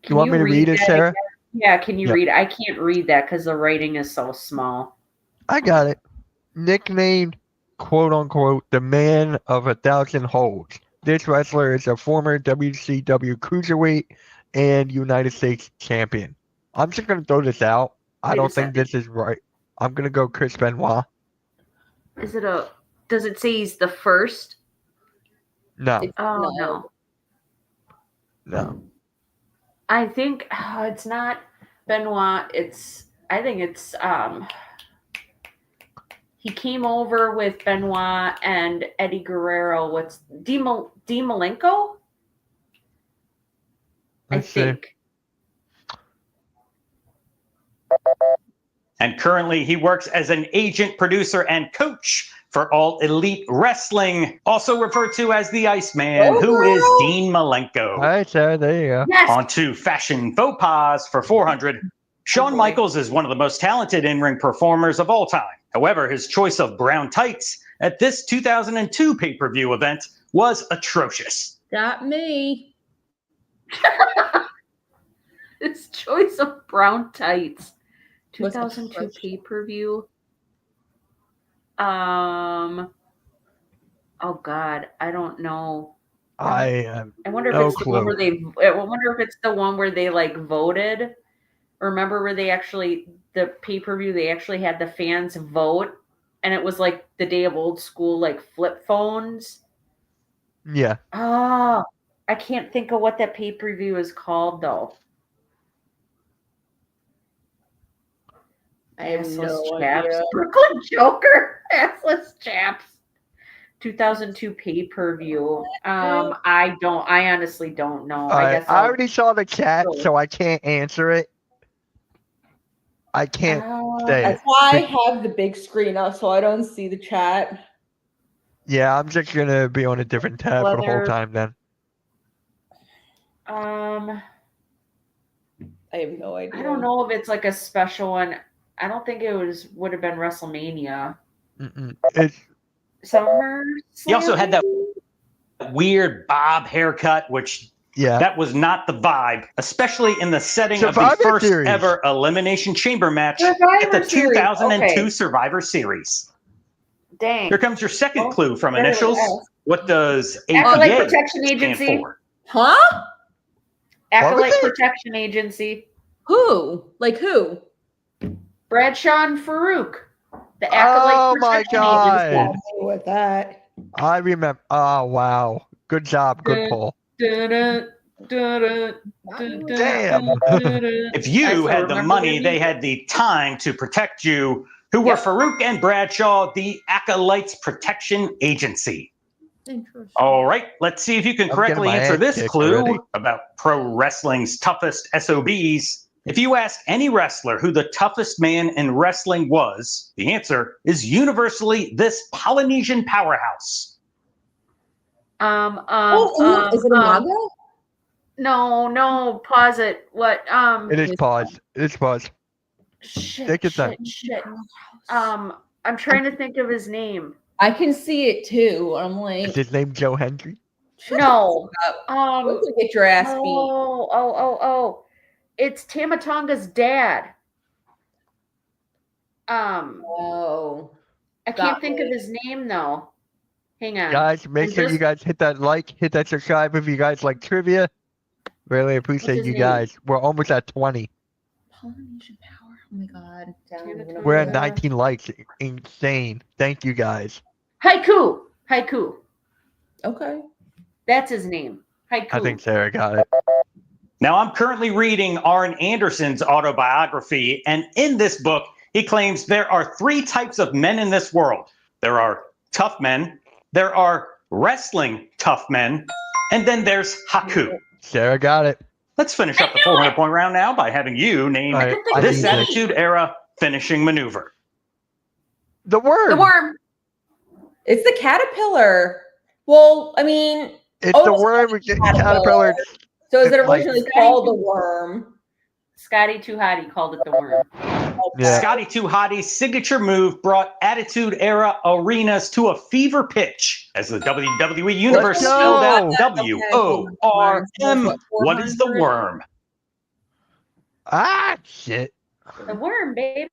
can You want me to read it, that Sarah? again? Yeah, can you Yep. read it? I can't read that because the writing is so small. I got it. Nicknamed, quote unquote, the Man of 1,000 Holds. This wrestler is a former WCW Cruiserweight and United States champion. I'm just going to throw this out. I Wait a don't think second. this is right. I'm going to go Chris Benoit. Is it a does it say he's the first? No, Oh No. no. no. I think it's not Benoit. I think it's he came over with Benoit and Eddie Guerrero. What's Di Malenko? I Let's see. think. And currently, he works as an agent, producer, and coach for All Elite Wrestling, also referred to as the Iceman, Oh, who is girl. Dean Malenko. All right, Sarah, there you go. Yes. On to fashion faux pas for 400. Shawn boy. Michaels is one of the most talented in-ring performers of all time. However, his choice of brown tights at this 2002 pay-per-view event was atrocious. Got me. His choice of brown tights. Was 2002 atrocious. pay-per-view. Oh God, I don't know. I I wonder if No it's the one clue. where they. I wonder if it's the one where they like voted. Remember where they actually the pay per view? They actually had the fans vote, and it was like the day of old school like flip phones. yeah. Oh, I can't think of what that pay-per-view is called though. I have Assless no Chaps. idea. Brooklyn Joker. Assless Chaps. 2002 pay-per-view. I honestly don't know. All I right, guess I I'll already saw the chat, go. so I can't answer it. I can't say That's it. why I have the big screen up so I don't see the chat. Yeah, I'm just gonna be on a different tab for the whole Leather. time then. I have no idea. I don't know if it's like a special one. I don't think it would have been WrestleMania. It's Summer. He also had that weird bob haircut, which yeah. that was not the vibe, especially in the setting of Survivor the first Series. ever Elimination Chamber match Survivor at the Series, 2002 okay. Survivor Series. Dang. Here comes your second Well, clue from there it initials. is. What does Acolyte APA Protection stand Agency. for? Huh? Acolyte it? Protection Agency. Who? Like who? Bradshaw and Farouk. The Acolyte Oh my Protection God. Agency. With that. I remember. Oh wow. Good job. Good poll. Dun-dun, dun-dun, dun-dun, Damn. dun-dun. If I you still had the remember money, the they music. had the time to protect you. Who were Yep. Farouk and Bradshaw, the Acolytes Protection Agency. Interesting. All right, let's see if you can I'm correctly getting my answer ass this kicked clue already. about pro wrestling's toughest SOBs. If you ask any wrestler who the toughest man in wrestling was, the answer is universally this Polynesian powerhouse. Is it Umaga? No, pause it. What? It is paused. It is paused. Shit, Take your time. shit. I'm trying to think of his name. I can see it too. I'm like, Is his name Joe Hendry? No. Don't get your ass beat. Oh. It's Tamatonga's dad. Oh. I can't think of his name though. Hang on. Guys, make I'm sure you just- guys hit that like, hit that subscribe if you guys like trivia. Really appreciate his you name? guys. We're almost at 20. Polynesian power. Oh my god. We're at Yeah. 19 likes. Insane. Thank you guys. Haiku. Okay. That's his name. Haiku. I think Sarah got it. Now, I'm currently reading Arn Anderson's autobiography, and in this book, he claims there are three types of men in this world. There are tough men, there are wrestling tough men, and then there's Haku. Sarah got it. Let's finish up the 400-point round now by having you name All right, I this need this. Attitude Era finishing maneuver. The worm. The worm. It's the caterpillar. Well, I mean, It's the worm. Caterpillar. so is it It's like- originally called the worm? Scotty Too Hottie called it the worm. Yeah. Scotty 2 Hottie's signature move brought Attitude Era arenas to a fever pitch as the WWE Universe Let's spelled out go. WORM. What is the worm? Ah, shit. The worm, baby.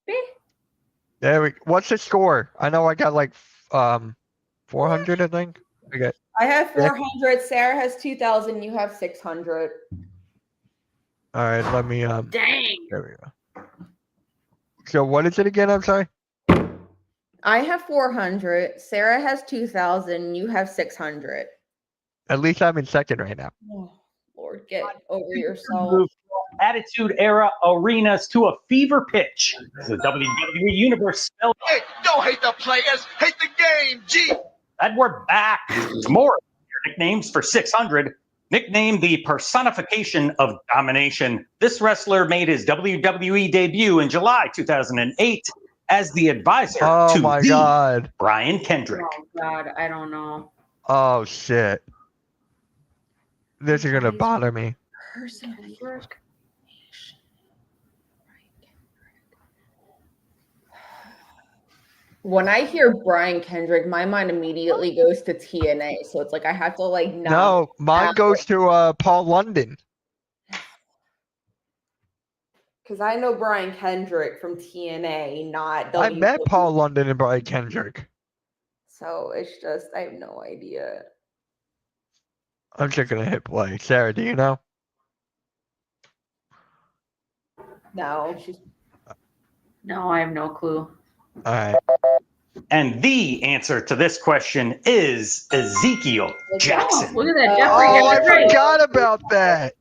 There we. What's the score? I know I got like 400. I think. Okay. I have Yeah. 400. Sarah has 2,000. You have 600. All right. Let me. Dang. There we go. So what is it again? I'm sorry. I have 400. Sarah has 2,000. You have 600. At least I'm in second right now. Oh, Lord, get over yourself. Move brought Attitude Era arenas to a fever pitch as the WWE Universe spelled Hey, don't hate the players, hate the game, G. And we're back to more of your nicknames for 600. Nicknamed the personification of domination, this wrestler made his WWE debut in July 2008 as the advisor Oh to my the god. Brian Kendrick. Oh God, I don't know. Oh shit. This is gonna bother me. When I hear Brian Kendrick, my mind immediately goes to TNA. So it's like I have to like not. No, mine goes to Paul London. Because I know Brian Kendrick from TNA, not I met WWE. Paul London and Brian Kendrick. So it's just I have no idea. I'm just gonna hit play. Sarah, do you know? No, she's No, I have no clue. Alright. And the answer to this question is Ezekiel Jackson. Look at that, Jeffrey. Oh, got I it right. forgot about that.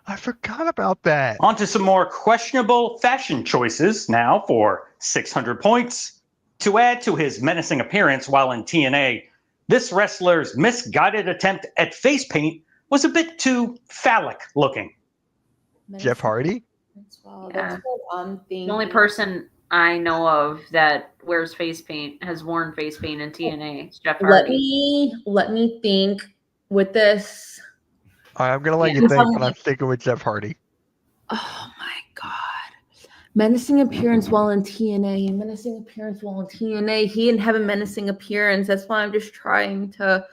I forgot about that. On to some more questionable fashion choices now for 600 points. To add to his menacing appearance while in TNA, this wrestler's misguided attempt at face paint was a bit too phallic looking. Jeff Hardy? Wow, Yeah. that's what I'm thinking. The only person I know of that wears face paint, has worn face paint in TNA, is Jeff Hardy. Let me think with this. All right, I'm gonna let Yeah. you think, but I'm sticking with Jeff Hardy. Oh my god. Menacing appearance while in TNA. Menacing appearance while in TNA. He didn't have a menacing appearance. That's why I'm just trying to.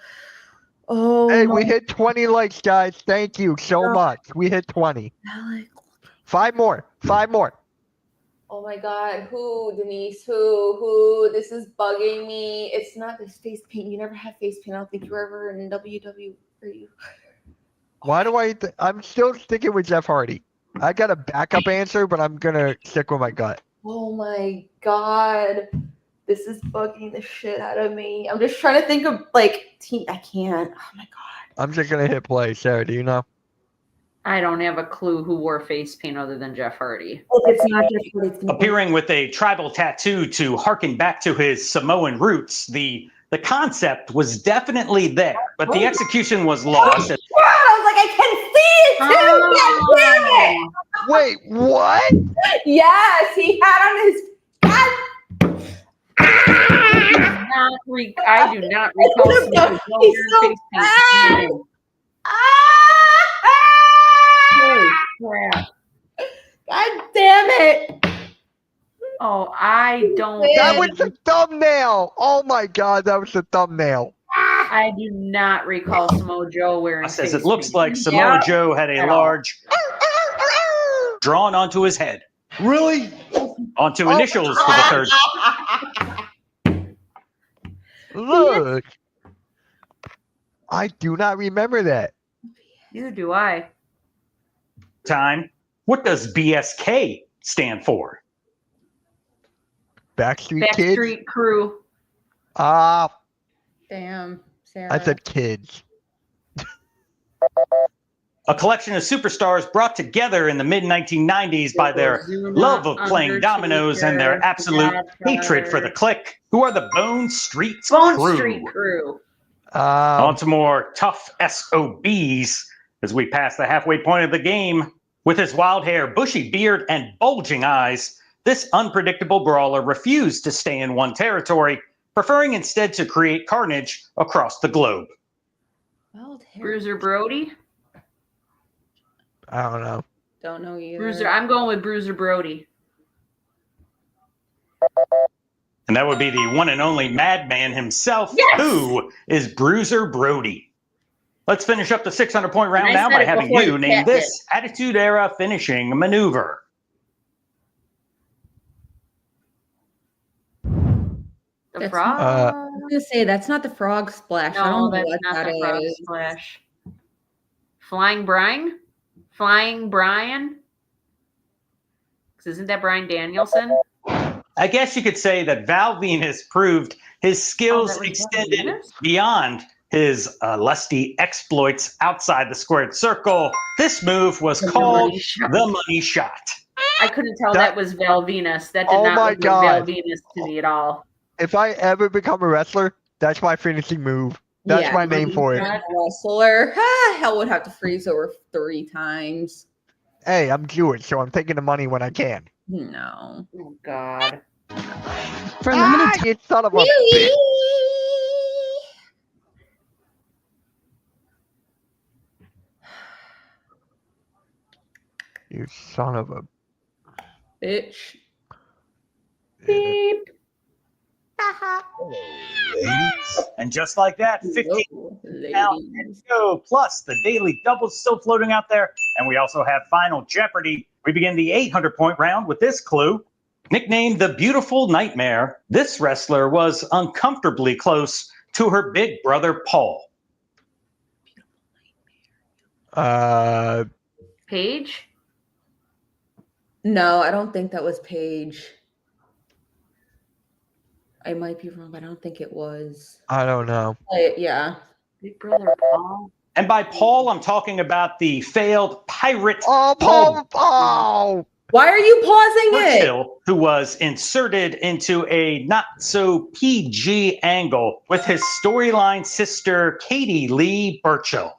Oh Hey, my we hit 20 likes, guys. Thank you so much. We hit 20. God. 5 more. 5 more. Oh my god. Who, Denise? Who? This is bugging me. It's not this face paint. You never had face paint. I don't think you were ever in WW. Why do I'm still sticking with Jeff Hardy. I got a backup answer, but I'm gonna stick with my gut. Oh my god. This is bugging the shit out of me. I'm just trying to think of like I can't. Oh my god. I'm just gonna hit play. Sarah, do you know? I don't have a clue who wore face paint other than Jeff Hardy. If it's not just what it's Appearing with a tribal tattoo to harken back to his Samoan roots, the concept was definitely there, but the execution was lost. I was like, I can see it too. God damn Wait, what? it. Yes, he had on his. God. I do not recall He's someone so wearing face bad. paint. Ah! Holy crap. God damn it. Oh, I don't. That was the thumbnail. Oh my god, that was the thumbnail. I do not recall Samoa Joe wearing Says face it looks paint. like Samoa Yeah. Joe had a At all. large drawn onto his head, Really? onto Oh. initials for the third. Look. I do not remember that. Neither do I. Time. What does BSK stand for? Backstreet Kids? Backstreet Crew. Ah, Damn, Sarah. I said kids. A collection of superstars brought together in the mid 1990s by their Yokozuna, love of playing dominoes and their Undertaker, absolute Godfather. hatred for the clique, who are the Bone Streets Bone Crew. Street Crew. On to more tough SOBs as we pass the halfway point of the game. With his wild hair, bushy beard, and bulging eyes, this unpredictable brawler refused to stay in one territory, preferring instead to create carnage across the globe. Wild hair. Bruiser Brody. I don't know. Don't know either. Bruiser. I'm going with Bruiser Brody. And that would be the one and only Madman himself, Yes! who is Bruiser Brody. Let's finish up the 600-point round And I now said by it having before you you name tapped it. this Attitude Era finishing maneuver. The That's Frog. I was gonna say that's not the frog splash. I no, don't know that's what not that the Frog is. Splash. Flying Brian. Flying Brian. 'Cause isn't that Brian Danielson? I guess you could say that Val Venus proved his skills that was Val extended Venus? beyond his lusty exploits outside the squared circle. This move was The called money shot. the money shot. I couldn't tell That- that was Val Venus. That did Oh not my look like Val God. Venus to me at all. If I ever become a wrestler, that's my finishing move. That's Yeah, my name for it. Wrestler. Hell would have to freeze over 3 times. Hey, I'm Jewish, so I'm taking the money when I can. No. Oh God. For Ah, you son of a bitch. You son of a bitch. Beep. And just like that, 15 Whoa, Now, ladies. go, plus the daily doubles still floating out there. And we also have Final Jeopardy. We begin the 800-point round with this clue. Nicknamed the Beautiful Nightmare, this wrestler was uncomfortably close to her big brother, Paul. Paige. No, I don't think that was Paige. I might be wrong, but I don't think it was. I don't know. Yeah. Big Brother Paul. And by Paul, I'm talking about the failed pirate Oh, Paul! Oh! Why are you pausing it? Churchill, who was inserted into a not so PG angle with his storyline sister Katie Lee Burchill.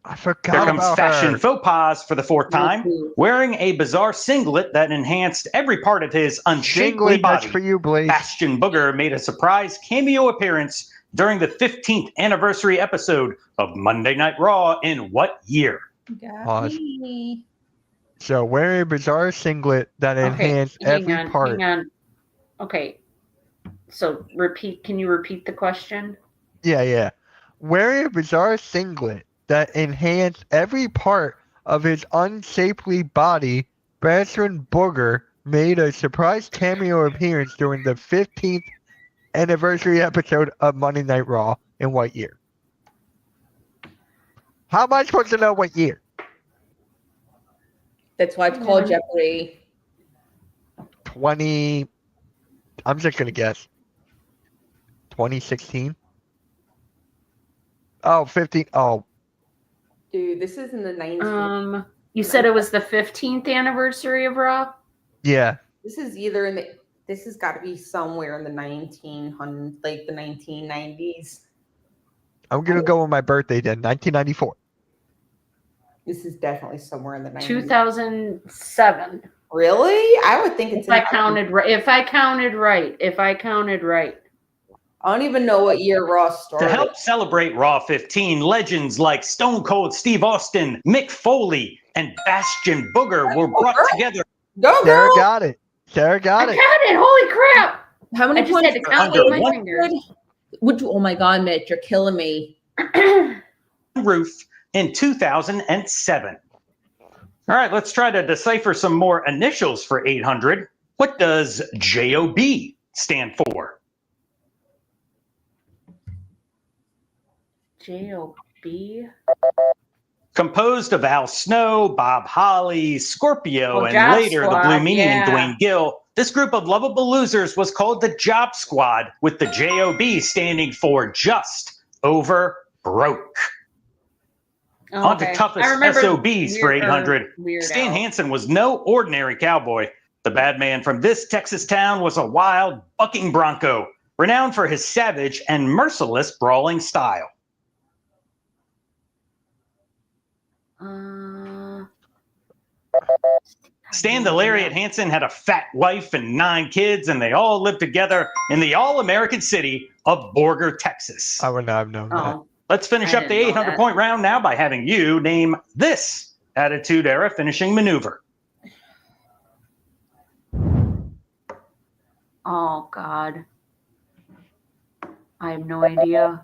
I Here forgot comes about fashion her. faux pas for the fourth time, too. wearing a bizarre singlet that enhanced every part of his unshapely Singlet, that's body. for you, Blake. Bastion Booger made a surprise cameo appearance during the 15th anniversary episode of Monday Night Raw in what year? Pause. Me. So wearing a bizarre singlet that Okay, enhanced hang every on, part. hang on. Okay. So can you repeat the question? Yeah. Wearing a bizarre singlet that enhanced every part of his unshapely body, Bastion Booger made a surprise cameo appearance during the 15th anniversary episode of Monday Night Raw in what year? How am I supposed to know what year? That's why it's called Jeopardy. 20. I'm just going to guess. 2016? Oh, 15. Oh, Dude, this is in the 90s. You said it was the 15th anniversary of Raw? yeah. This is either in the. This has got to be somewhere in the 1900s, like the 1990s. I'm going to go with my birthday then, 1994. This is definitely somewhere in the 90s. 2007. Really? I would think it's. If I counted right. I don't even know what year Raw To started. help celebrate Raw 15, legends like Stone Cold Steve Austin, Mick Foley, and Bastion Booger were brought together. Go, Sarah girl! got it. Sarah I got got it. it. Holy crap. How many I just points? had to count Under with my one- fingers. Would you? Oh my God, Mitch, you're killing me. Roof in 2007. All right, let's try to decipher some more initials for 800. What does JOB stand for? J-O-B. Composed of Al Snow, Bob Holly, Scorpio, Oh, and Job later the Squad, Blue Meanie and yeah. Dwayne Gill, this group of lovable losers was called the Job Squad, with the JOB standing for just over broke. On to Okay. toughest I remember SOBs for Weird- or 800. Weird Stan Al. Hansen was no ordinary cowboy. The bad man from this Texas town was a wild, bucking bronco, renowned for his savage and merciless brawling style. Stan the Lariat Hansen had a fat wife and 9 kids, and they all lived together in the all-American city of Borger, Texas. I would not have known that. Oh, Let's finish I up the didn't know 800-point round now by having you name this Attitude Era finishing maneuver. oh God. I have no idea.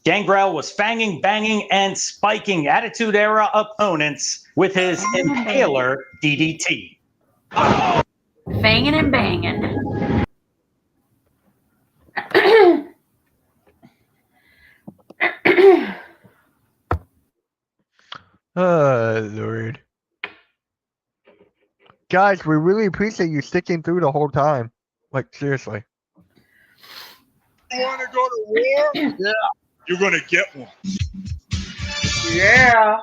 Gangrel was fanging, banging, and spiking Attitude Era opponents with his Impaler DDT. Banging and banging. Oh, Lord. Guys, we really appreciate you sticking through the whole time. Like, seriously. You want to go to war? Yeah. You're going to get one. Yeah.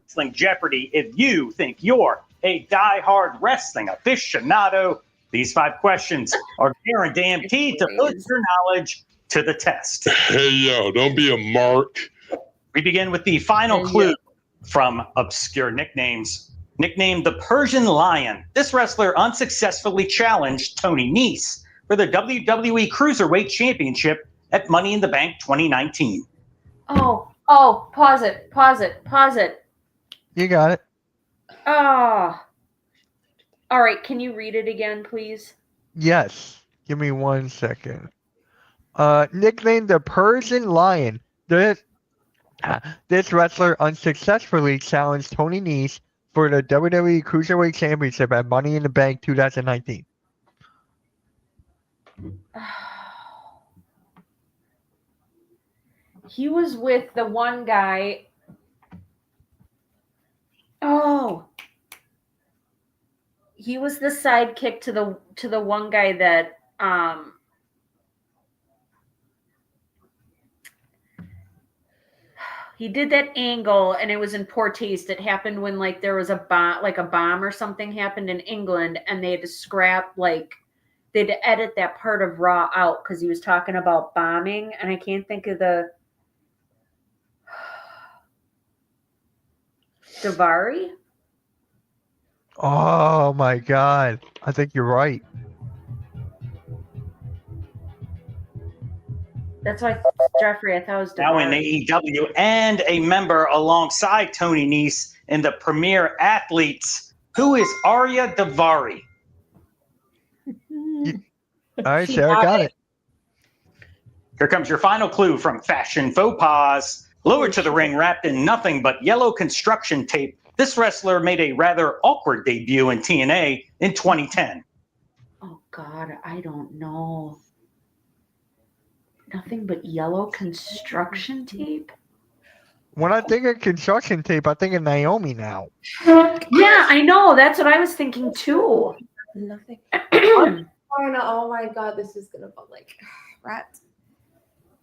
Wrestling Jeopardy! If you think you're a die-hard wrestling aficionado, these 5 questions are guaranteed to put your knowledge to the test. Hey, yo, don't be a mark. We begin with the final clue from obscure nicknames. Nicknamed the Persian Lion, this wrestler unsuccessfully challenged Tony Nese for the WWE Cruiserweight Championship at Money in the Bank 2019. Oh, pause it. You got it. Oh. All right, can you read it again, please? Yes. Give me 1 second. Nicknamed the Persian Lion, this wrestler unsuccessfully challenged Tony Nese for the WWE Cruiserweight Championship at Money in the Bank 2019. He was with the one guy. Oh. He was the sidekick to the one guy that he did that angle, and it was in poor taste. It happened when like there was a bomb or something happened in England, and they had to scrap they had to edit that part of Raw out because he was talking about bombing, and I can't think of the Davari. Oh my God. I think you're right. That's why Jeffrey. I thought it was Now in Davari. AEW and a member alongside Tony Nese in the Premier Athletes. Who is Arya Davari? All right, She Sarah got got it. it. Here comes your final clue from Fashion Faux Pas. Lowered to the ring, wrapped in nothing but yellow construction tape, this wrestler made a rather awkward debut in TNA in 2010. Oh God, I don't know. Nothing but yellow construction tape. When I think of construction tape, I think of Naomi now. Yeah, I know. That's what I was thinking too. Nothing. Oh my God, this is gonna go like rat.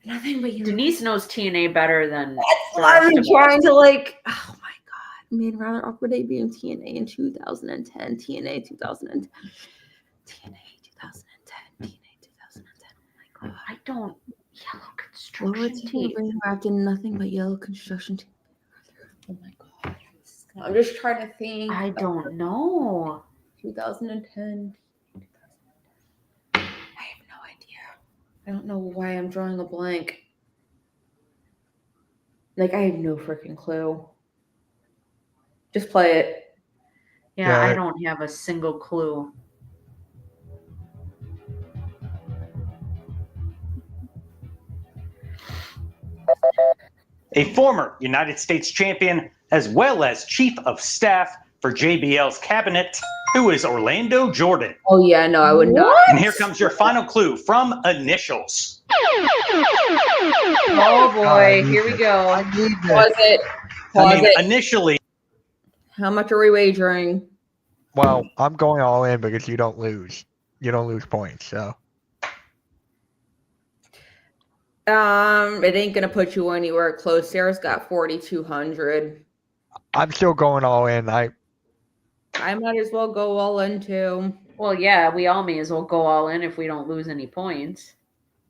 Nothing but you. Denise knows TNA better than That's the why rest I'm of us. trying to like. Oh my God, made rather awkward debut in TNA in 2010. TNA 2010. TNA 2010. TNA 2010. Oh my God. I don't yellow Lower construction to the tape. ring wrapped in nothing but yellow construction tape. Oh my God. I'm just trying to think. I don't know. 2010. I have no idea. I don't know why I'm drawing a blank. Like, I have no freaking clue. Just play it. Yeah, I Yeah. don't have a single clue. A former United States champion, as well as chief of staff for JBL's cabinet, who is Orlando Jordan. Oh, yeah, no, I would not. And here comes your final clue from Initials. Oh boy, I need here we this. go. I need Pause this. it. Pause it. Initially, How much are we wagering? Well, I'm going all in because you don't lose. You don't lose points, so. It ain't gonna put you anywhere close. Sarah's got 4,200. I'm still going all in. I might as well go all in too. Well, yeah, we all may as well go all in if we don't lose any points.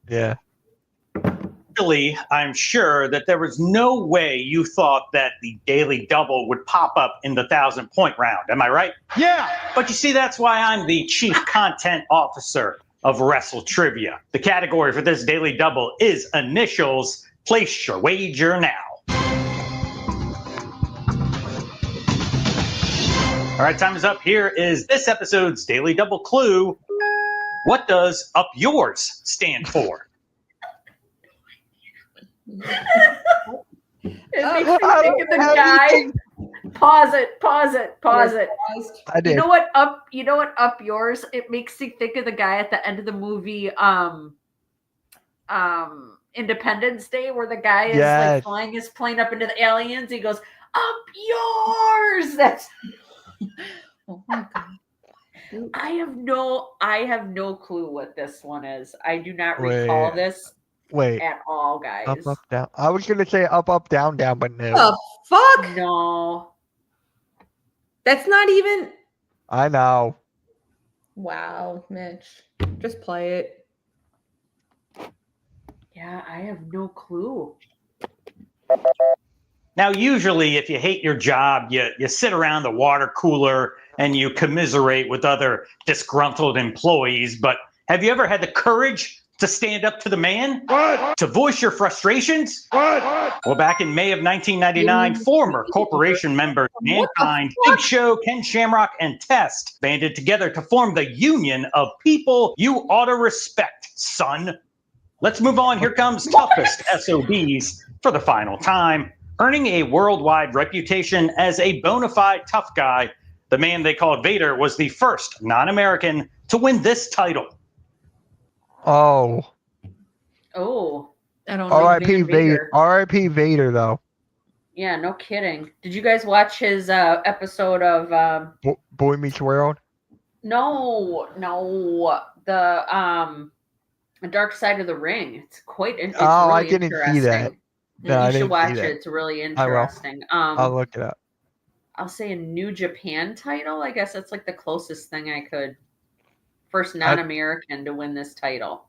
Yeah. I'm sure that there was no way you thought that the Daily Double would pop up in the 1,000-point round. Am I right? Yeah. But you see, that's why I'm the chief content officer of Wrestle Trivia. The category for this Daily Double is Initials. Place your wager now. All right, time is up. Here is this episode's Daily Double clue. What does Up Yours stand for? It makes me I think of don't the have guy. anything. Pause it. I did. You know what up yours? It makes me think of the guy at the end of the movie, Independence Day, where the guy is like Yes. flying his plane up into the aliens. He goes, "Up yours." That's. Oh my God. I have no clue what this one is. I do not recall Wait. this Wait. at all, guys. Up, down. I was going to say up, down, but no. The fuck? No. That's not even. I know. Wow, Mitch. Just play it. Yeah, I have no clue. Now, usually, if you hate your job, you sit around the water cooler and you commiserate with other disgruntled employees. But have you ever had the courage to stand up to the man? What? To voice your frustrations? What? Well, back in May of 1999, former corporation members Mankind, Big Show, Ken Shamrock, and Test banded together to form the Union of People You Oughta Respect, son. Let's move on. Here comes Toughest SOBs for the final time. Earning a worldwide reputation as a bona fide tough guy, the man they called Vader was the first non-American to win this title. Oh. Oh, I don't know. R.I.P. Van Vader. Vader. R.I.P. Vader, though. yeah, no kidding. Did you guys watch his episode of Boy Meets World. No, the Dark Side of the Ring. It's it's Oh, I really didn't see that. interesting. No, I You should didn't see watch it. that. It's really I will. interesting. I'll look it up. I'll say a New Japan title. I guess that's like the closest thing I could. First I- non-American to win this title.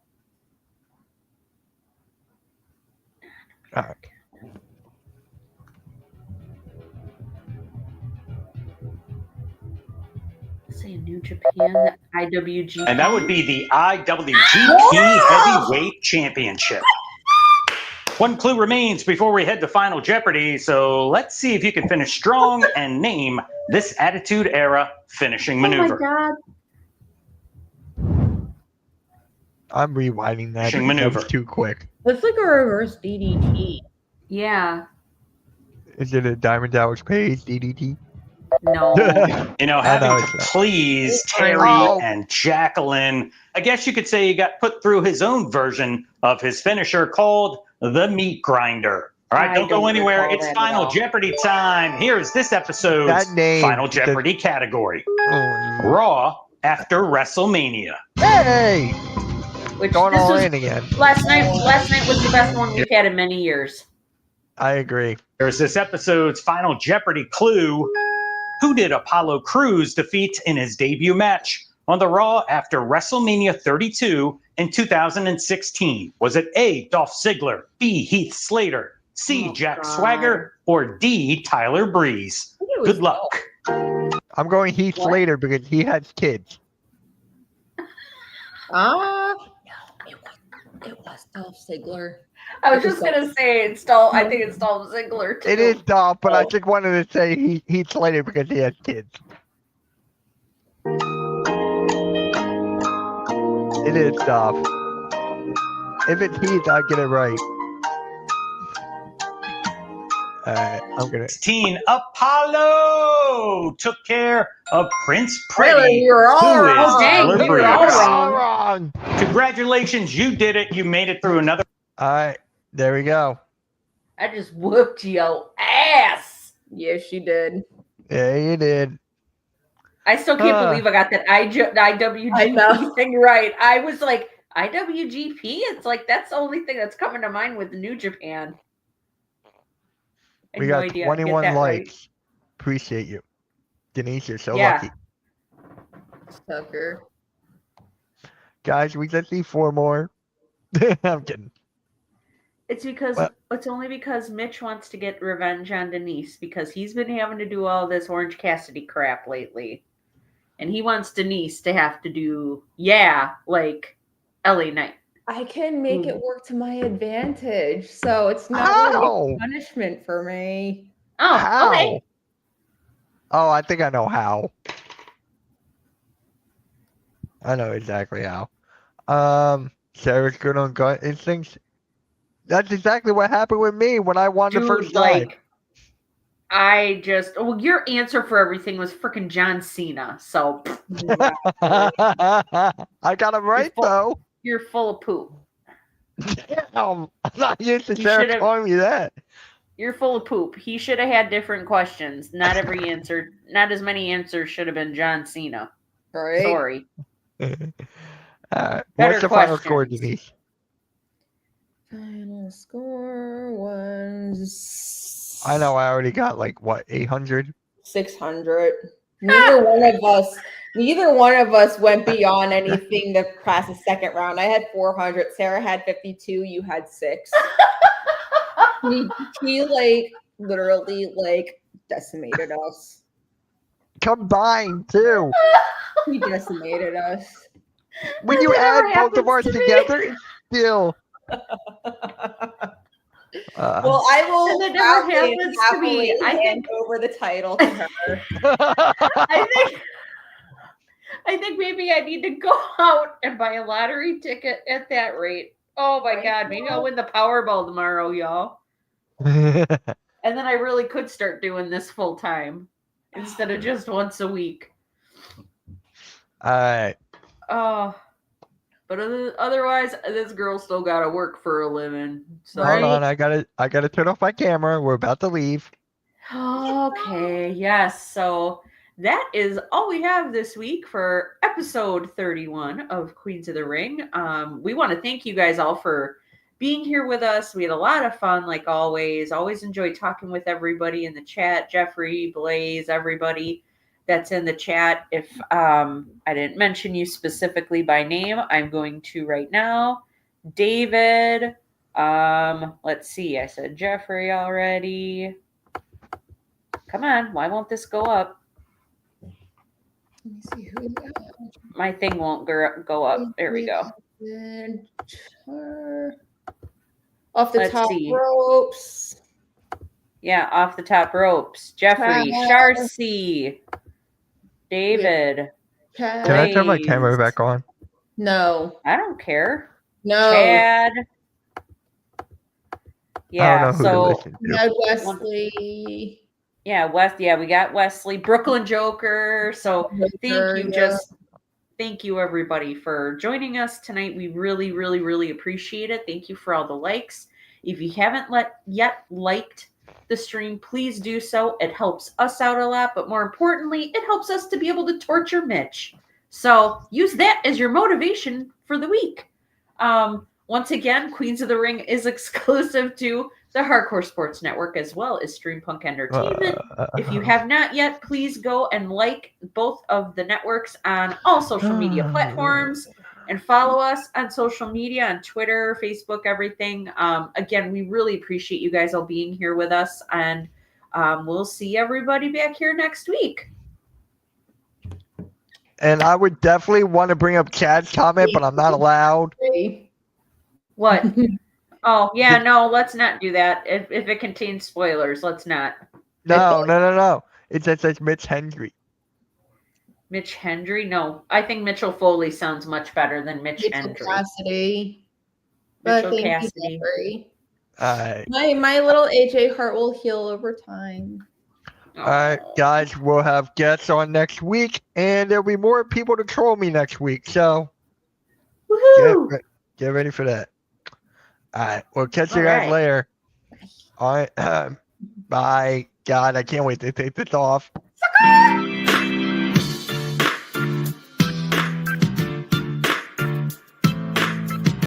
All right. Say a New Japan IWGP. And that would be the IWGP Heavyweight Championship. One clue remains before we head to Final Jeopardy, so let's see if you can finish strong and name this Attitude Era finishing maneuver. Oh my god. I'm rewinding that. Finishing because that was maneuver. too quick. It's like a reverse DDT. Yeah. Is it a Diamond Dallas Page DDT? No. You know, I having know to it's not. please Terry Oh. and Jacqueline, I guess you could say he got put through his own version of his finisher called the Meat Grinder. All right, I don't go don't anywhere. recall It's that at Final all. Jeopardy time. Here's this episode's That name, Final the- Jeopardy category. Oh, Raw after WrestleMania. hey! Which Going this all was in again. last night was the best one we've had in many years. I agree. Here's this episode's Final Jeopardy clue. Who did Apollo Crews defeat in his debut match on the Raw after WrestleMania 32 in 2016? Was it A, Dolph Ziggler, B, Heath Slater, C, Oh, Jack God. Swagger, or D, Tyler Breeze? I think it was Good luck. I'm going Heath What? Slater because he has kids. No, it was Dolph Ziggler. I was just gonna say I think it's Dolph Ziggler too. It is Dolph, but I Oh. just wanted to say Heath Slater because he has kids. It is Dolph. If it's Heath, I get it right. Alright, I'm gonna. 16, Apollo took care of Prince Pretty, Really, you were all who is wrong. Tyler You You were were all Breeze. wrong. wrong. Congratulations, you did it. You made it through another. Alright, there we go. I just whooped your ass. Yes, she did. Yeah, you did. I still can't Huh. believe I got that I IWGP know. thing right. I was like, IWGP? It's like that's the only thing that's coming to mind with New Japan. I We had no got idea I'd get 21 that right. likes. Appreciate you. Denise, you're so Yeah. lucky. Sucker. Guys, we just need 4 more. I'm kidding. It's because Well- it's only because Mitch wants to get revenge on Denise because he's been having to do all this Orange Cassidy crap lately. And he wants Denise to have to do like LA Knight. I can make it Mm. work to my advantage, so it's not really How? a punishment for me. Oh, How? okay. Oh, I think I know how. I know exactly how. Sarah's good on gut instincts. That's exactly what happened with me when I won the first time. Your answer for everything was freaking John Cena. So I got him right full- though. you're full of poop. Damn, I'm not used to You Sarah should've- calling me that. You're full of poop. He should have had different questions. Not every answer, not as many answers should have been John Cena. Right? Sorry. What's Better the final score, questions. Denise? Final score was. I know I already got like what 800. 600. Neither one of us went beyond anything to pass the second round. I had 400. Sarah had 52. You had 6. he literally decimated us. Combined too. He decimated us. When you That add never both of ours happens to me. together, it's still. Well, I will And it never proudly and happens to me. happily I hand think- over the title to her. I think maybe I need to go out and buy a lottery ticket at that rate. Oh my Right god, maybe now. I'll win the Powerball tomorrow, y'all. And then I really could start doing this full time instead of just once a week. All right. Oh, but otherwise, this girl still got to work for a living. So Hold on, I gotta turn off my camera. We're about to leave. okay, yes. So that is all we have this week for episode 31 of Queens of the Ring. We want to thank you guys all for being here with us. We had a lot of fun, like always. Always enjoy talking with everybody in the chat. Jeffrey, Blaze, everybody that's in the chat. If I didn't mention you specifically by name, I'm going to right now. David, let's see. I said Jeffrey already. Come on, why won't this go up? Let me see who we got. My thing won't go up. There we go. And off the Let's top see. ropes. Yeah, off the top ropes. Jeffrey, Wow. Sharcy, David. Chad. Can I turn my camera Blaze. back on? No. I don't care. No. Chad. I Yeah, don't know who to so listen We to. had Wesley. yeah, we got Wesley, Brooklyn Joker. So thank you, thank you everybody for joining us tonight. We really, really, really appreciate it. Thank you for all the likes. If you haven't yet liked the stream, please do so. It helps us out a lot, but more importantly, it helps us to be able to torture Mitch. So use that as your motivation for the week. Once again, Queens of the Ring is exclusive to the Hardcore Sports Network as well as Stream Punk Entertainment. If you have not yet, please go and like both of the networks on all social media platforms and follow us on social media, on Twitter, Facebook, everything. Again, we really appreciate you guys all being here with us, and we'll see everybody back here next week. And I would definitely want to bring up Chad's comment, but I'm not allowed. What? Oh, yeah, no, let's not do that. If it contains spoilers, let's not. No. It just says Mitch Hendry. Mitch Hendry? No, I think Mitchell Foley sounds much better than Mitch Mitchell Hendry. Cassidy. But Mitchell thank you, Cassidy. Jeffrey. Alright. My little AJ heart will heal over time. Alright, guys, we'll have guests on next week, and there'll be more people to troll me next week, so Woohoo! get ready for that. Alright, we'll catch you All guys right. later. Alright, bye. God, I can't wait to take this off. Sucker!